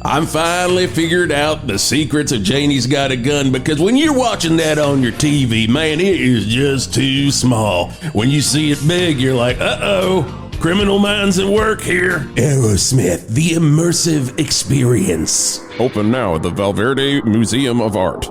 I'm finally figured out the secrets of Janie's Got a Gun, because when you're watching that on your TV, man, it is just too small. When you see it big, you're like, uh-oh. Criminal minds at work here. AEROSMITH, the immersive experience. Open now at the Valverde Museum of Art.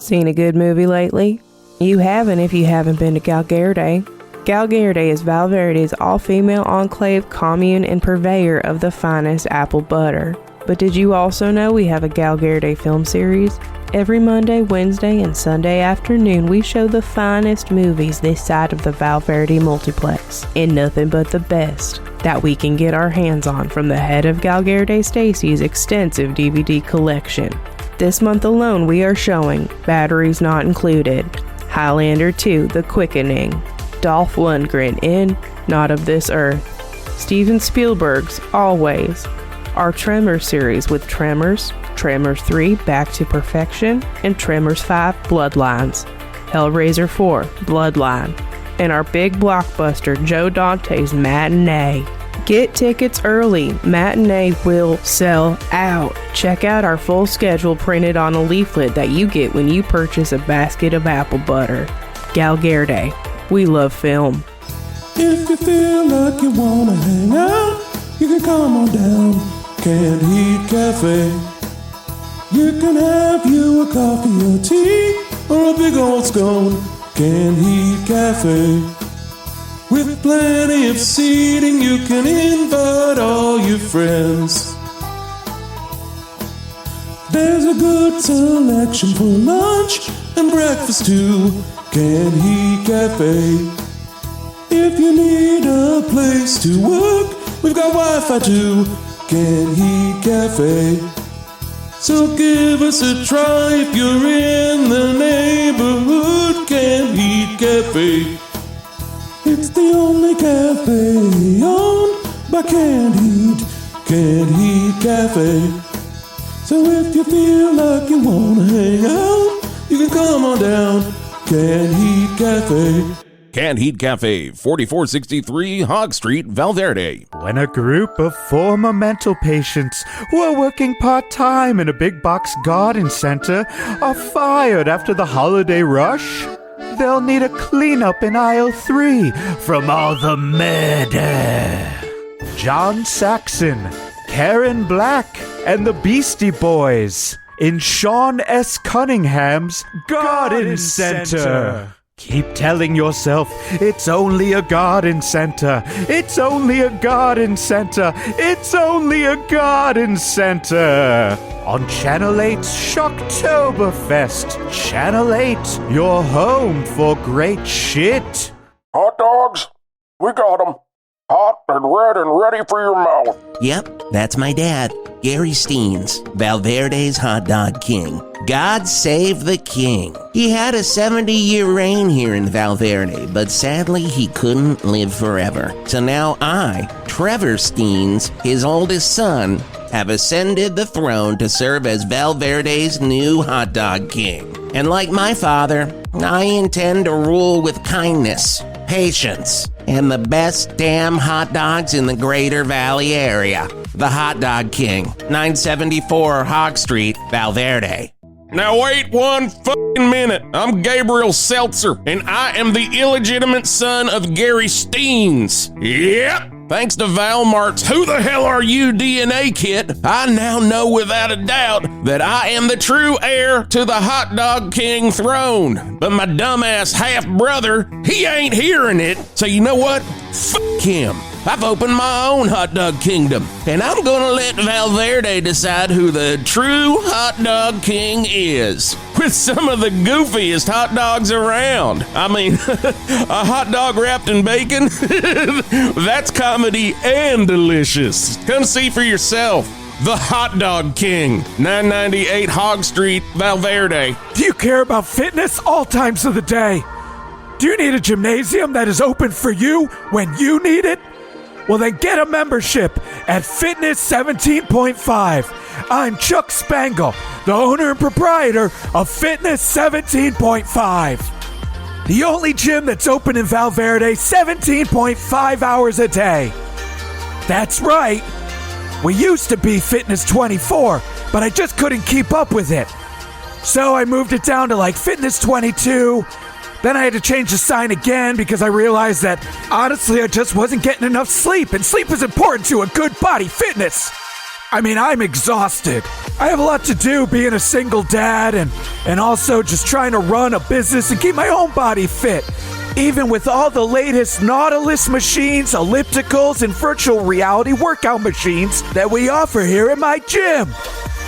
Seen a good movie lately? You haven't if you haven't been to Galgerde. Galgerde is Valverde's all-female enclave commune and purveyor of the finest apple butter. But did you also know we have a Galgerde film series? Every Monday, Wednesday, and Sunday afternoon, we show the finest movies this side of the Valverde multiplex, and nothing but the best that we can get our hands on from the head of Galgerde Stacy's extensive DVD collection. This month alone, we are showing Batteries Not Included, Highlander 2: The Quickening, Dolph Lundgren in Not of This Earth, Steven Spielberg's Always, our Tremors series with Tremors, Tremors 3 Back to Perfection, and Tremors 5 Bloodlines, Hellraiser 4 Bloodline, and our big blockbuster Joe Dante's Matinee. Get tickets early. Matinee will sell out. Check out our full schedule printed on a leaflet that you get when you purchase a basket of apple butter. Galgerde. We love film. If you feel like you wanna hang out, you can come on down Canned Heat Cafe. You can have you a coffee or tea or a big old scone. Canned Heat Cafe. With plenty of seating, you can invite all your friends. There's a good selection for lunch and breakfast too. Canned Heat Cafe. If you need a place to work, we've got Wi-Fi too. Canned Heat Cafe. So give us a try if you're in the neighborhood. Canned Heat Cafe. It's the only cafe owned by Canned Heat. Canned Heat Cafe. So if you feel like you wanna hang out, you can come on down. Canned Heat Cafe. Canned Heat Cafe, 4463 Hog Street, Valverde. When a group of former mental patients who are working part-time in a big box garden center are fired after the holiday rush, they'll need a cleanup in aisle 3 from all the murder. John Saxon, Karen Black, and the Beastie Boys in Sean S. Cunningham's Garden Center. Keep telling yourself, it's only a garden center. It's only a garden center. It's only a garden center. On Channel 8's Shocktoberfest. Channel 8, your home for great shit. Hot dogs? We got them. Hot and red and ready for your mouth. Yep, that's my dad, Gary Steens, Valverde's Hot Dog King. God save the king. He had a 70-year reign here in Valverde, but sadly he couldn't live forever. So now I, Trevor Steens, his oldest son, have ascended the throne to serve as Valverde's new Hot Dog King. And like my father, I intend to rule with kindness, patience, and the best damn hot dogs in the Greater Valley area. The Hot Dog King, 974 Hog Street, Valverde. Now wait one fucking minute. I'm Gabriel Seltzer, and I am the illegitimate son of Gary Steens. Yep. Thanks to Valmart's Who the Hell Are You DNA kit, I now know without a doubt that I am the true heir to the Hot Dog King throne. But my dumbass half-brother, he ain't hearing it. So you know what? Fuck him. I've opened my own hot dog kingdom, and I'm gonna let Valverde decide who the true hot dog king is. With some of the goofiest hot dogs around. I mean, a hot dog wrapped in bacon? That's comedy and delicious. Come see for yourself. The Hot Dog King, 998 Hog Street, Valverde. Do you care about fitness all times of the day? Do you need a gymnasium that is open for you when you need it? Well, then get a membership at Fitness 17.5. I'm Chuck Spangle, the owner and proprietor of Fitness 17.5. The only gym that's open in Valverde 17.5 hours a day. That's right. We used to be Fitness 24, but I just couldn't keep up with it. So I moved it down to like Fitness 22. Then I had to change the sign again because I realized that, honestly, I just wasn't getting enough sleep, and sleep is important to a good body fitness. I mean, I'm exhausted. I have a lot to do being a single dad and also just trying to run a business and keep my own body fit. Even with all the latest Nautilus machines, ellipticals, and virtual reality workout machines that we offer here at my gym.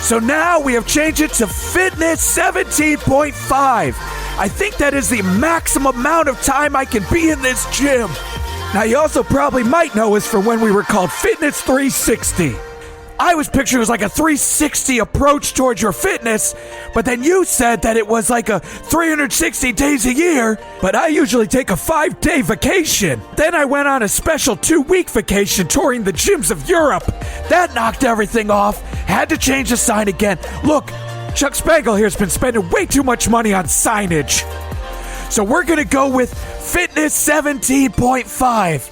So now we have changed it to Fitness 17.5. I think that is the maximum amount of time I can be in this gym. Now, you also probably might know us for when we were called Fitness 360. I was picturing it was like a 360 approach towards your fitness, but then you said that it was like a 360 days a year, but I usually take a 5-day vacation. Then I went on a special 2-week vacation touring the gyms of Europe. That knocked everything off. Had to change the sign again. Look, Chuck Spangle here has been spending way too much money on signage. So we're going to go with Fitness 17.5.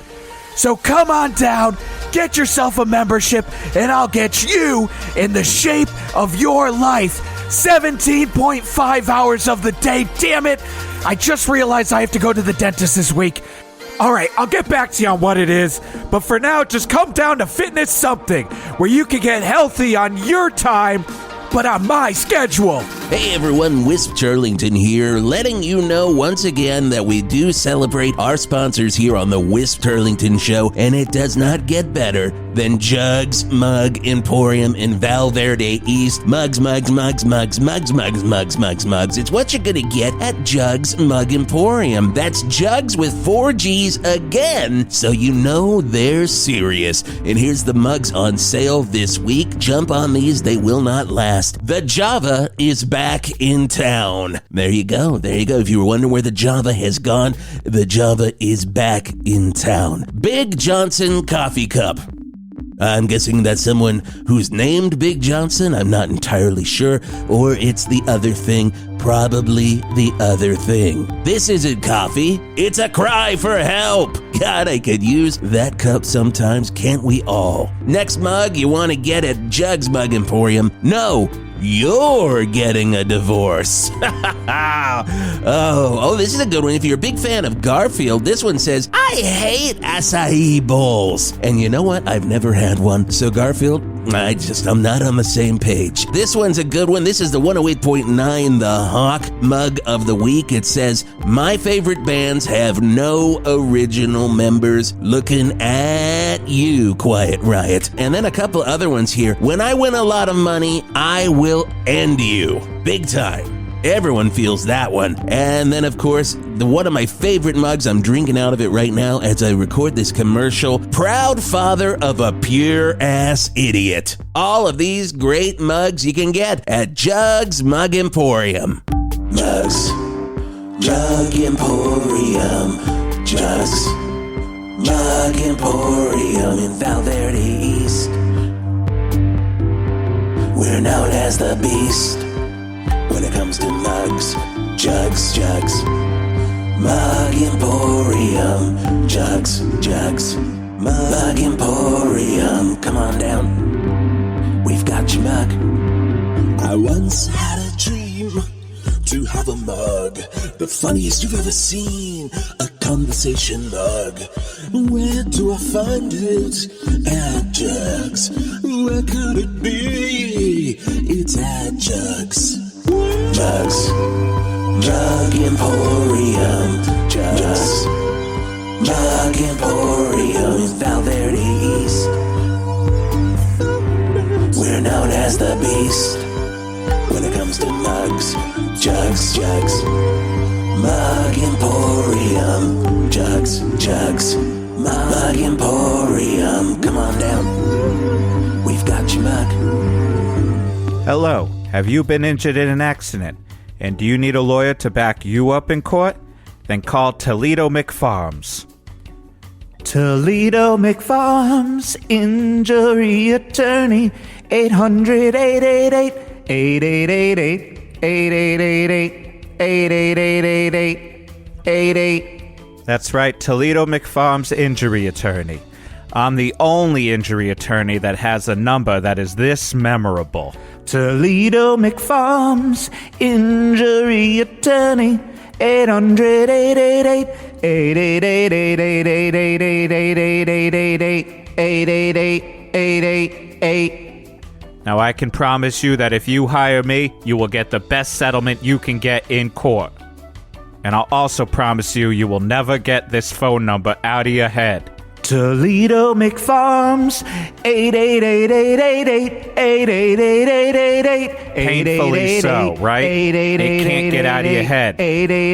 So come on down, get yourself a membership, and I'll get you in the shape of your life. 17.5 hours of the day, damn it. I just realized I have to go to the dentist this week. All right, I'll get back to you on what it is, but for now, just come down to Fitness Something, where you can get healthy on your time, but on my schedule. Hey everyone, Wisp Turlington here, letting you know once again that we do celebrate our sponsors here on the Wisp Turlington Show, and it does not get better than Jugs Mug Emporium in Valverde East. Mugs. It's what you're gonna get at Jugs Mug Emporium. That's Jugs with 4 G's again, so you know they're serious. And here's the mugs on sale this week. Jump on these, they will not last. The Java is back in town. There you go. If you were wondering where the Java has gone, the Java is back in town. Big Johnson Coffee Cup. I'm guessing that's someone who's named Big Johnson. I'm not entirely sure. Or it's the other thing. Probably the other thing. This isn't coffee. It's a cry for help. God, I could use that cup sometimes, can't we all? Next mug you want to get at Jugs Mug Emporium. No, you're getting a divorce. Oh, this is a good one. If you're a big fan of Garfield, this one says, I hate acai bowls. And you know what? I've never had one. So Garfield, I'm not on the same page. This one's a good one. This is the 108.9, the Hawk Mug of the Week. It says, my favorite bands have no original members. Looking at you, Quiet Riot. And then a couple other ones here. When I win a lot of money, I will end you. Big time. Everyone feels that one. And then, of course, one of my favorite mugs, I'm drinking out of it right now as I record this commercial. Proud father of a pure-ass idiot. All of these great mugs you can get at Jugs Mug Emporium. Jugs Mug Emporium. Jugs Mug Emporium in Valverde East. We're known as the Beast. When it comes to mugs, Jugs Mug Emporium, Jugs Mug Emporium. Come on down, we've got your mug. I once had a dream to have a mug, the funniest you've ever seen, a conversation mug. Where do I find it? At Jugs. Where could it be? It's at Jugs. Jugs Mug Emporium. Jugs Mug Emporium in Valverde East. We're known as the Beast when it comes to mugs. Jugs Mug Emporium. Jugs Mug Emporium. Come on down, we've got your mug. Hello. Have you been injured in an accident? And do you need a lawyer to back you up in court? Then call Toledo McFarms. Toledo McFarms, injury attorney, 800-888-8888-8888-8888. That's right, Toledo McFarms injury attorney. I'm the only injury attorney that has a number that is this memorable. Toledo McFarms, injury attorney, 800-888-8888-8888-8888-8888. Now I can promise you that if you hire me, you will get the best settlement you can get in court. And I'll also promise you will never get this phone number out of your head. Toledo McFarms, 888-888-8888-8888. Painfully so, right? It can't get out of your head.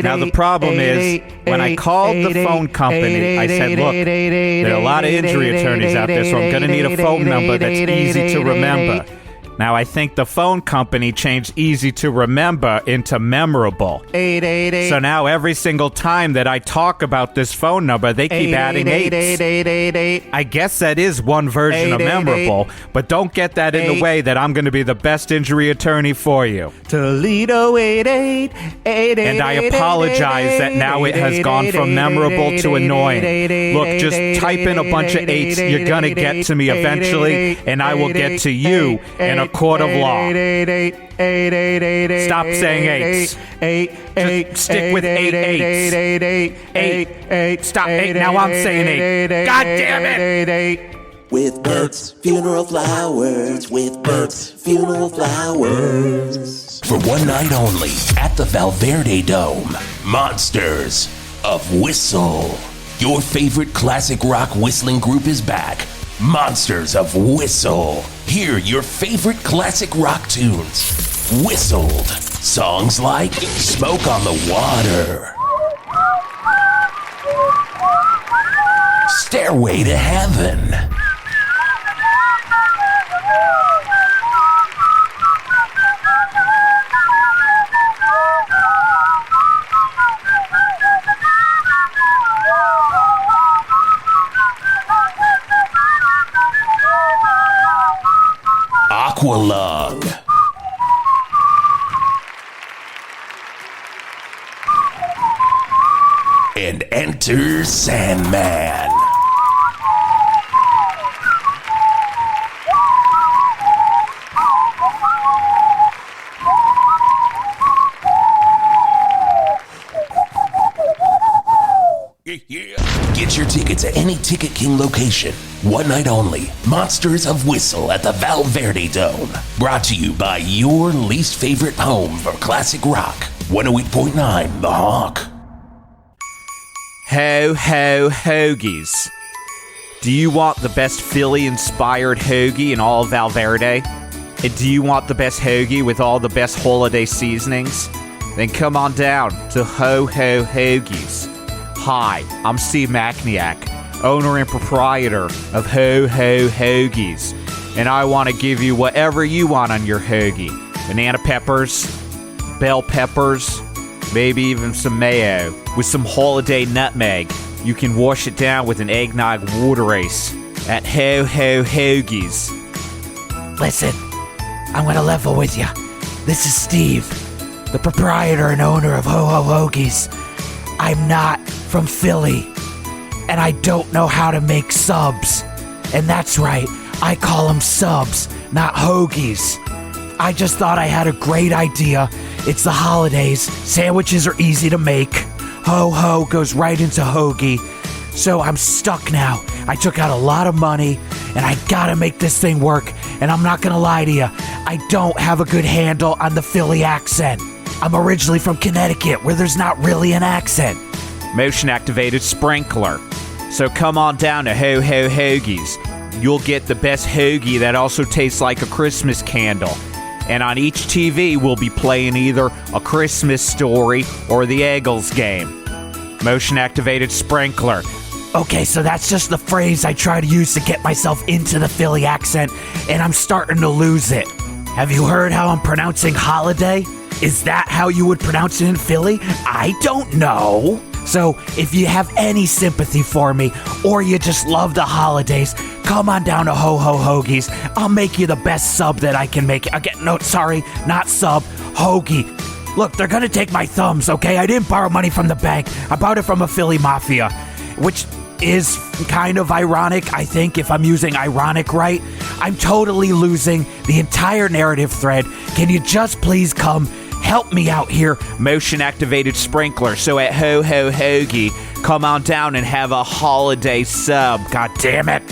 Now the problem is, when I called the phone company, I said, look, there are a lot of injury attorneys out there, so I'm going to need a phone number that's easy to remember. Now, I think the phone company changed easy to remember into memorable. 888. So now every single time that I talk about this phone number, they keep adding 8s. I guess that is one version of memorable, but don't get that in the way that I'm going to be the best injury attorney for you. Toledo 88. And I apologize that now it has gone from memorable to annoying. Look, just type in a bunch of 8s. You're going to get to me eventually, and I will get to you in a a court of law. Stop saying eights. Just stick with 8 eights. Eight. Stop 8. Now I'm saying 8. God damn it. With Bert's funeral flowers, with Bert's funeral flowers. For one night only at the Valverde Dome, Monsters of Whistle. Your favorite classic rock whistling group is back. Monsters of Whistle. Hear your favorite classic rock tunes whistled. Songs like Smoke on the Water, Stairway to Heaven, Aqualung, and Enter Sandman. Get your tickets at any Ticket King location. One night only. Monsters of Whistle at the Valverde Dome. Brought to you by your least favorite home for classic rock. 108.9 The Hawk. Ho, ho, hoagies. Do you want the best Philly-inspired hoagie in all of Valverde? And do you want the best hoagie with all the best holiday seasonings? Then come on down to Ho Ho Hoagies. Hi, I'm Steve Macniak, owner and proprietor of Ho Ho Hoagies, and I want to give you whatever you want on your hoagie. Banana peppers, bell peppers, maybe even some mayo, with some holiday nutmeg. You can wash it down with an eggnog water ice at Ho Ho Hoagies. Listen, I'm gonna level with you. This is Steve, the proprietor and owner of Ho Ho Hoagies. I'm not from Philly, and I don't know how to make subs. And that's right, I call them subs, not hoagies. I just thought I had a great idea. It's the holidays, sandwiches are easy to make. Ho ho goes right into hoagie. So I'm stuck now. I took out a lot of money, and I gotta make this thing work. And I'm not gonna lie to you, I don't have a good handle on the Philly accent. I'm originally from Connecticut, where there's not really an accent. Motion-activated sprinkler. So come on down to Ho Ho Hoagies. You'll get the best hoagie that also tastes like a Christmas candle. And on each TV, we'll be playing either A Christmas Story or the Eagles game. Motion-activated sprinkler. Okay, so that's just the phrase I try to use to get myself into the Philly accent, and I'm starting to lose it. Have you heard how I'm pronouncing holiday? Is that how you would pronounce it in Philly? I don't know. So if you have any sympathy for me, or you just love the holidays, come on down to Ho Ho Hoagies. I'll make you the best sub that I can make. Not sub, hoagie. Look, they're gonna take my thumbs, okay? I didn't borrow money from the bank. I borrowed it from a Philly mafia, which is kind of ironic, I think, if I'm using ironic right. I'm totally losing the entire narrative thread. Can you just please come help me out here? Motion-activated sprinkler. So at Ho Ho Hoagie, come on down and have a holiday sub. God damn it.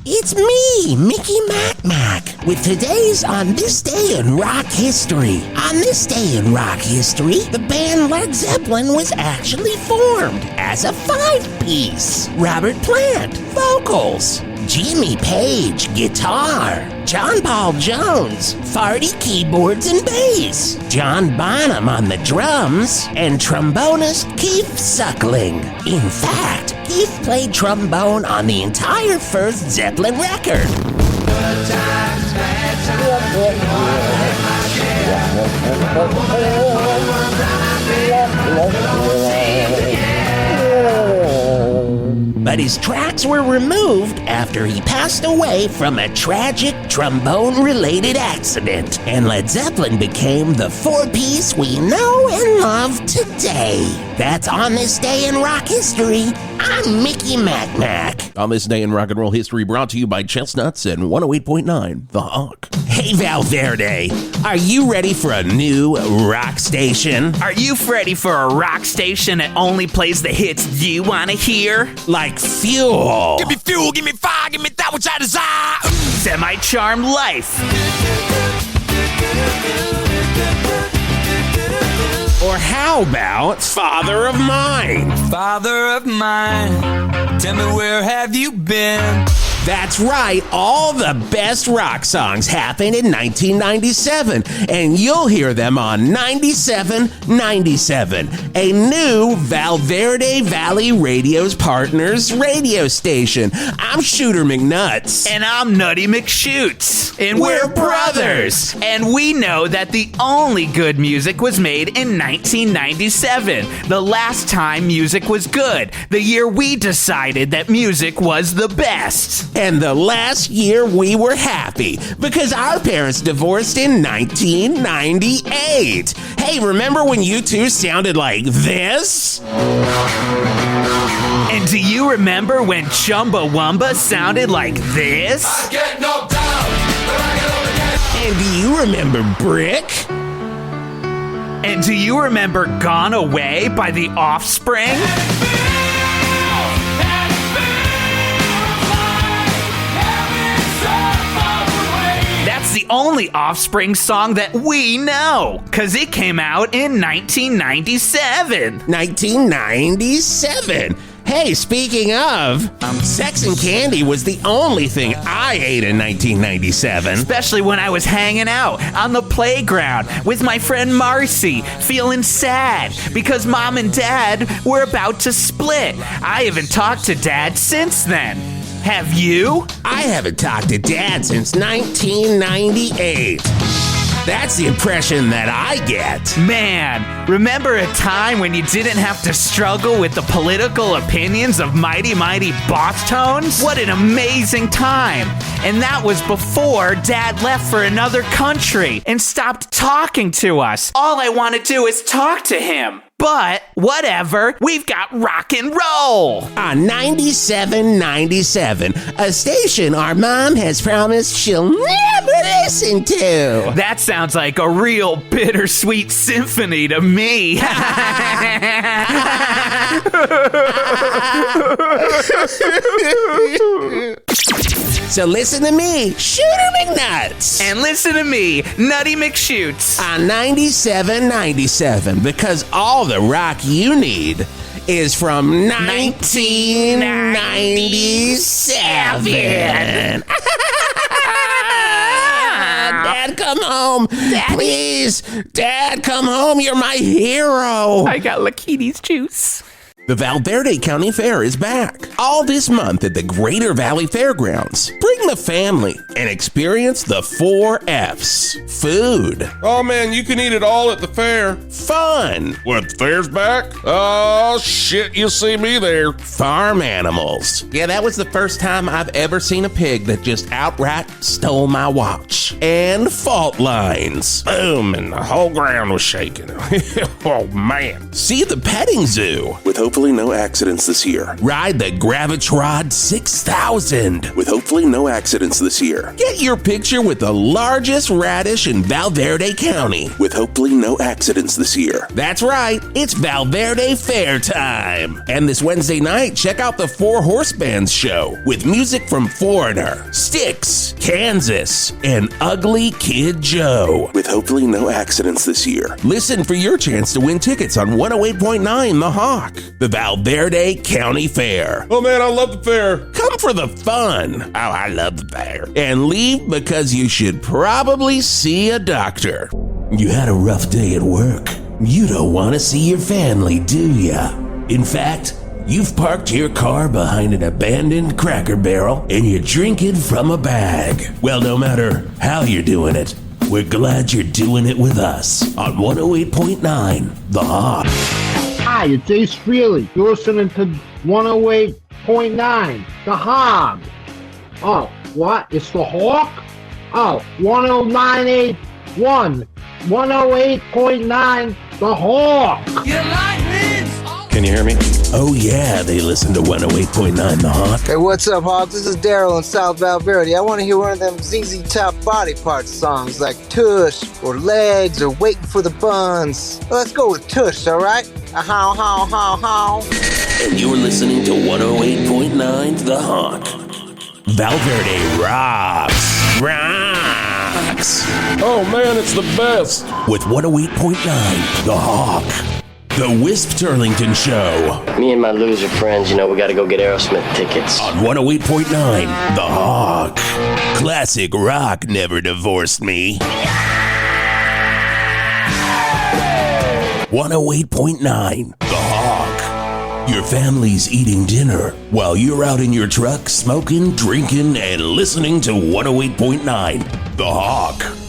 It's me, Mickey Mac, with today's On This Day in Rock History. On this day in rock history, the band Led Zeppelin was actually formed as a 5-piece. Robert Plant, vocals. Jimmy Page, guitar. John Paul Jones, farty keyboards and bass. John Bonham on the drums. And trombonist Keith Suckling. In fact, Keith played trombone on the entire first Zeppelin record. But but his tracks were removed after he passed away from a tragic trombone-related accident, and Led Zeppelin became the four-piece we know and love today. That's On This Day in Rock History. I'm Mickey Mac. On This Day in Rock and Roll History, brought to you by Chestnuts and 108.9 The Hawk. Hey Valverde, are you ready for a new rock station? Are you ready for a rock station that only plays the hits you want to hear? Like Fuel. Give me fuel, give me fire, give me that which I desire. Semi-Charmed Life. Or how about Father of Mine? Father of mine, tell me where have you been? That's right, all the best rock songs happened in 1997, and you'll hear them on 97.97, a new Valverde Valley Radio's Partners radio station. I'm Shooter McNuts. And I'm Nutty McShoots. And we're brothers. And we know that the only good music was made in 1997, the last time music was good, the year we decided that music was the best. And the last year we were happy because our parents divorced in 1998. Hey, remember when you two sounded like this? And do you remember when Chumbawamba sounded like this? I get knocked down, but I get up again. And do you remember Brick? And do you remember Gone Away by The Offspring? That's the only Offspring song that we know, because it came out in 1997. 1997? Hey, speaking of, Sex and Candy was the only thing I ate in 1997. Especially when I was hanging out on the playground with my friend Marcy, feeling sad because Mom and Dad were about to split. I haven't talked to Dad since then. Have you? I haven't talked to Dad since 1998. That's the impression that I get. Man, remember a time when you didn't have to struggle with the political opinions of Mighty Mighty Boss Tones? What an amazing time. And that was before Dad left for another country and stopped talking to us. All I want to do is talk to him. But whatever, we've got rock and roll. On 97.97, a station our mom has promised she'll never listen to. That sounds like a real bittersweet symphony to me. So listen to me, Shooter McNuts. And listen to me, Nutty McShoots. On 97.97, because all the rock you need is from 1997. Dad, come home. Daddy. Please. Dad, come home. You're my hero. I got Lakini's juice. The Valverde County Fair is back all this month at the Greater Valley Fairgrounds. Bring the family and experience the 4 F's. Food. Oh man, you can eat it all at the fair. Fun. What, the fair's back? Oh shit, you'll see me there. Farm animals. Yeah, that was the first time I've ever seen a pig that just outright stole my watch. And fault lines. Boom, and the whole ground was shaking. Oh man. See the petting zoo. With hopefully no accidents this year. Ride the Gravitrod 6000. With hopefully no accidents this year. Get your picture with the largest radish in Valverde County. With hopefully no accidents this year. That's right, it's Valverde Fair time. And this Wednesday night, check out the 4 Horse Bands show with music from Foreigner, Styx, Kansas, and Ugly Kid Joe. With hopefully no accidents this year. Listen for your chance to win tickets on 108.9 The Hawk. The Valverde County Fair. Oh man, I love the fair. Come for the fun. Oh, I love the fair. And leave because you should probably see a doctor. You had a rough day at work. You don't want to see your family, do ya? In fact, you've parked your car behind an abandoned Cracker Barrel and you're drinking from a bag. Well, no matter how you're doing it, we're glad you're doing it with us on 108.9 The Hawk. Hi, it's Ace Frehley. You're listening to 108.9 108.9, the Hog. Oh, what? It's the Hawk? Oh, 109.81, 108.9, the Hawk. Can you hear me? Oh yeah, they listen to 108.9 The Hawk. Hey, what's up, Hogs? This is Daryl in South Valverde. I want to hear one of them ZZ Top body parts songs like Tush or Legs or Waiting for the Buns. Let's go with Tush, all right? How, how, how, how. And you're listening to 108.9 The Hawk. Valverde rocks. Rocks. Oh man, it's the best. With 108.9 The Hawk. The Wisp Turlington Show. Me and my loser friends, we gotta go get AEROSMITH tickets. On 108.9 The Hawk. Classic rock never divorced me. 108.9 The Hawk. Your family's eating dinner while you're out in your truck smoking, drinking, and listening to 108.9 The Hawk.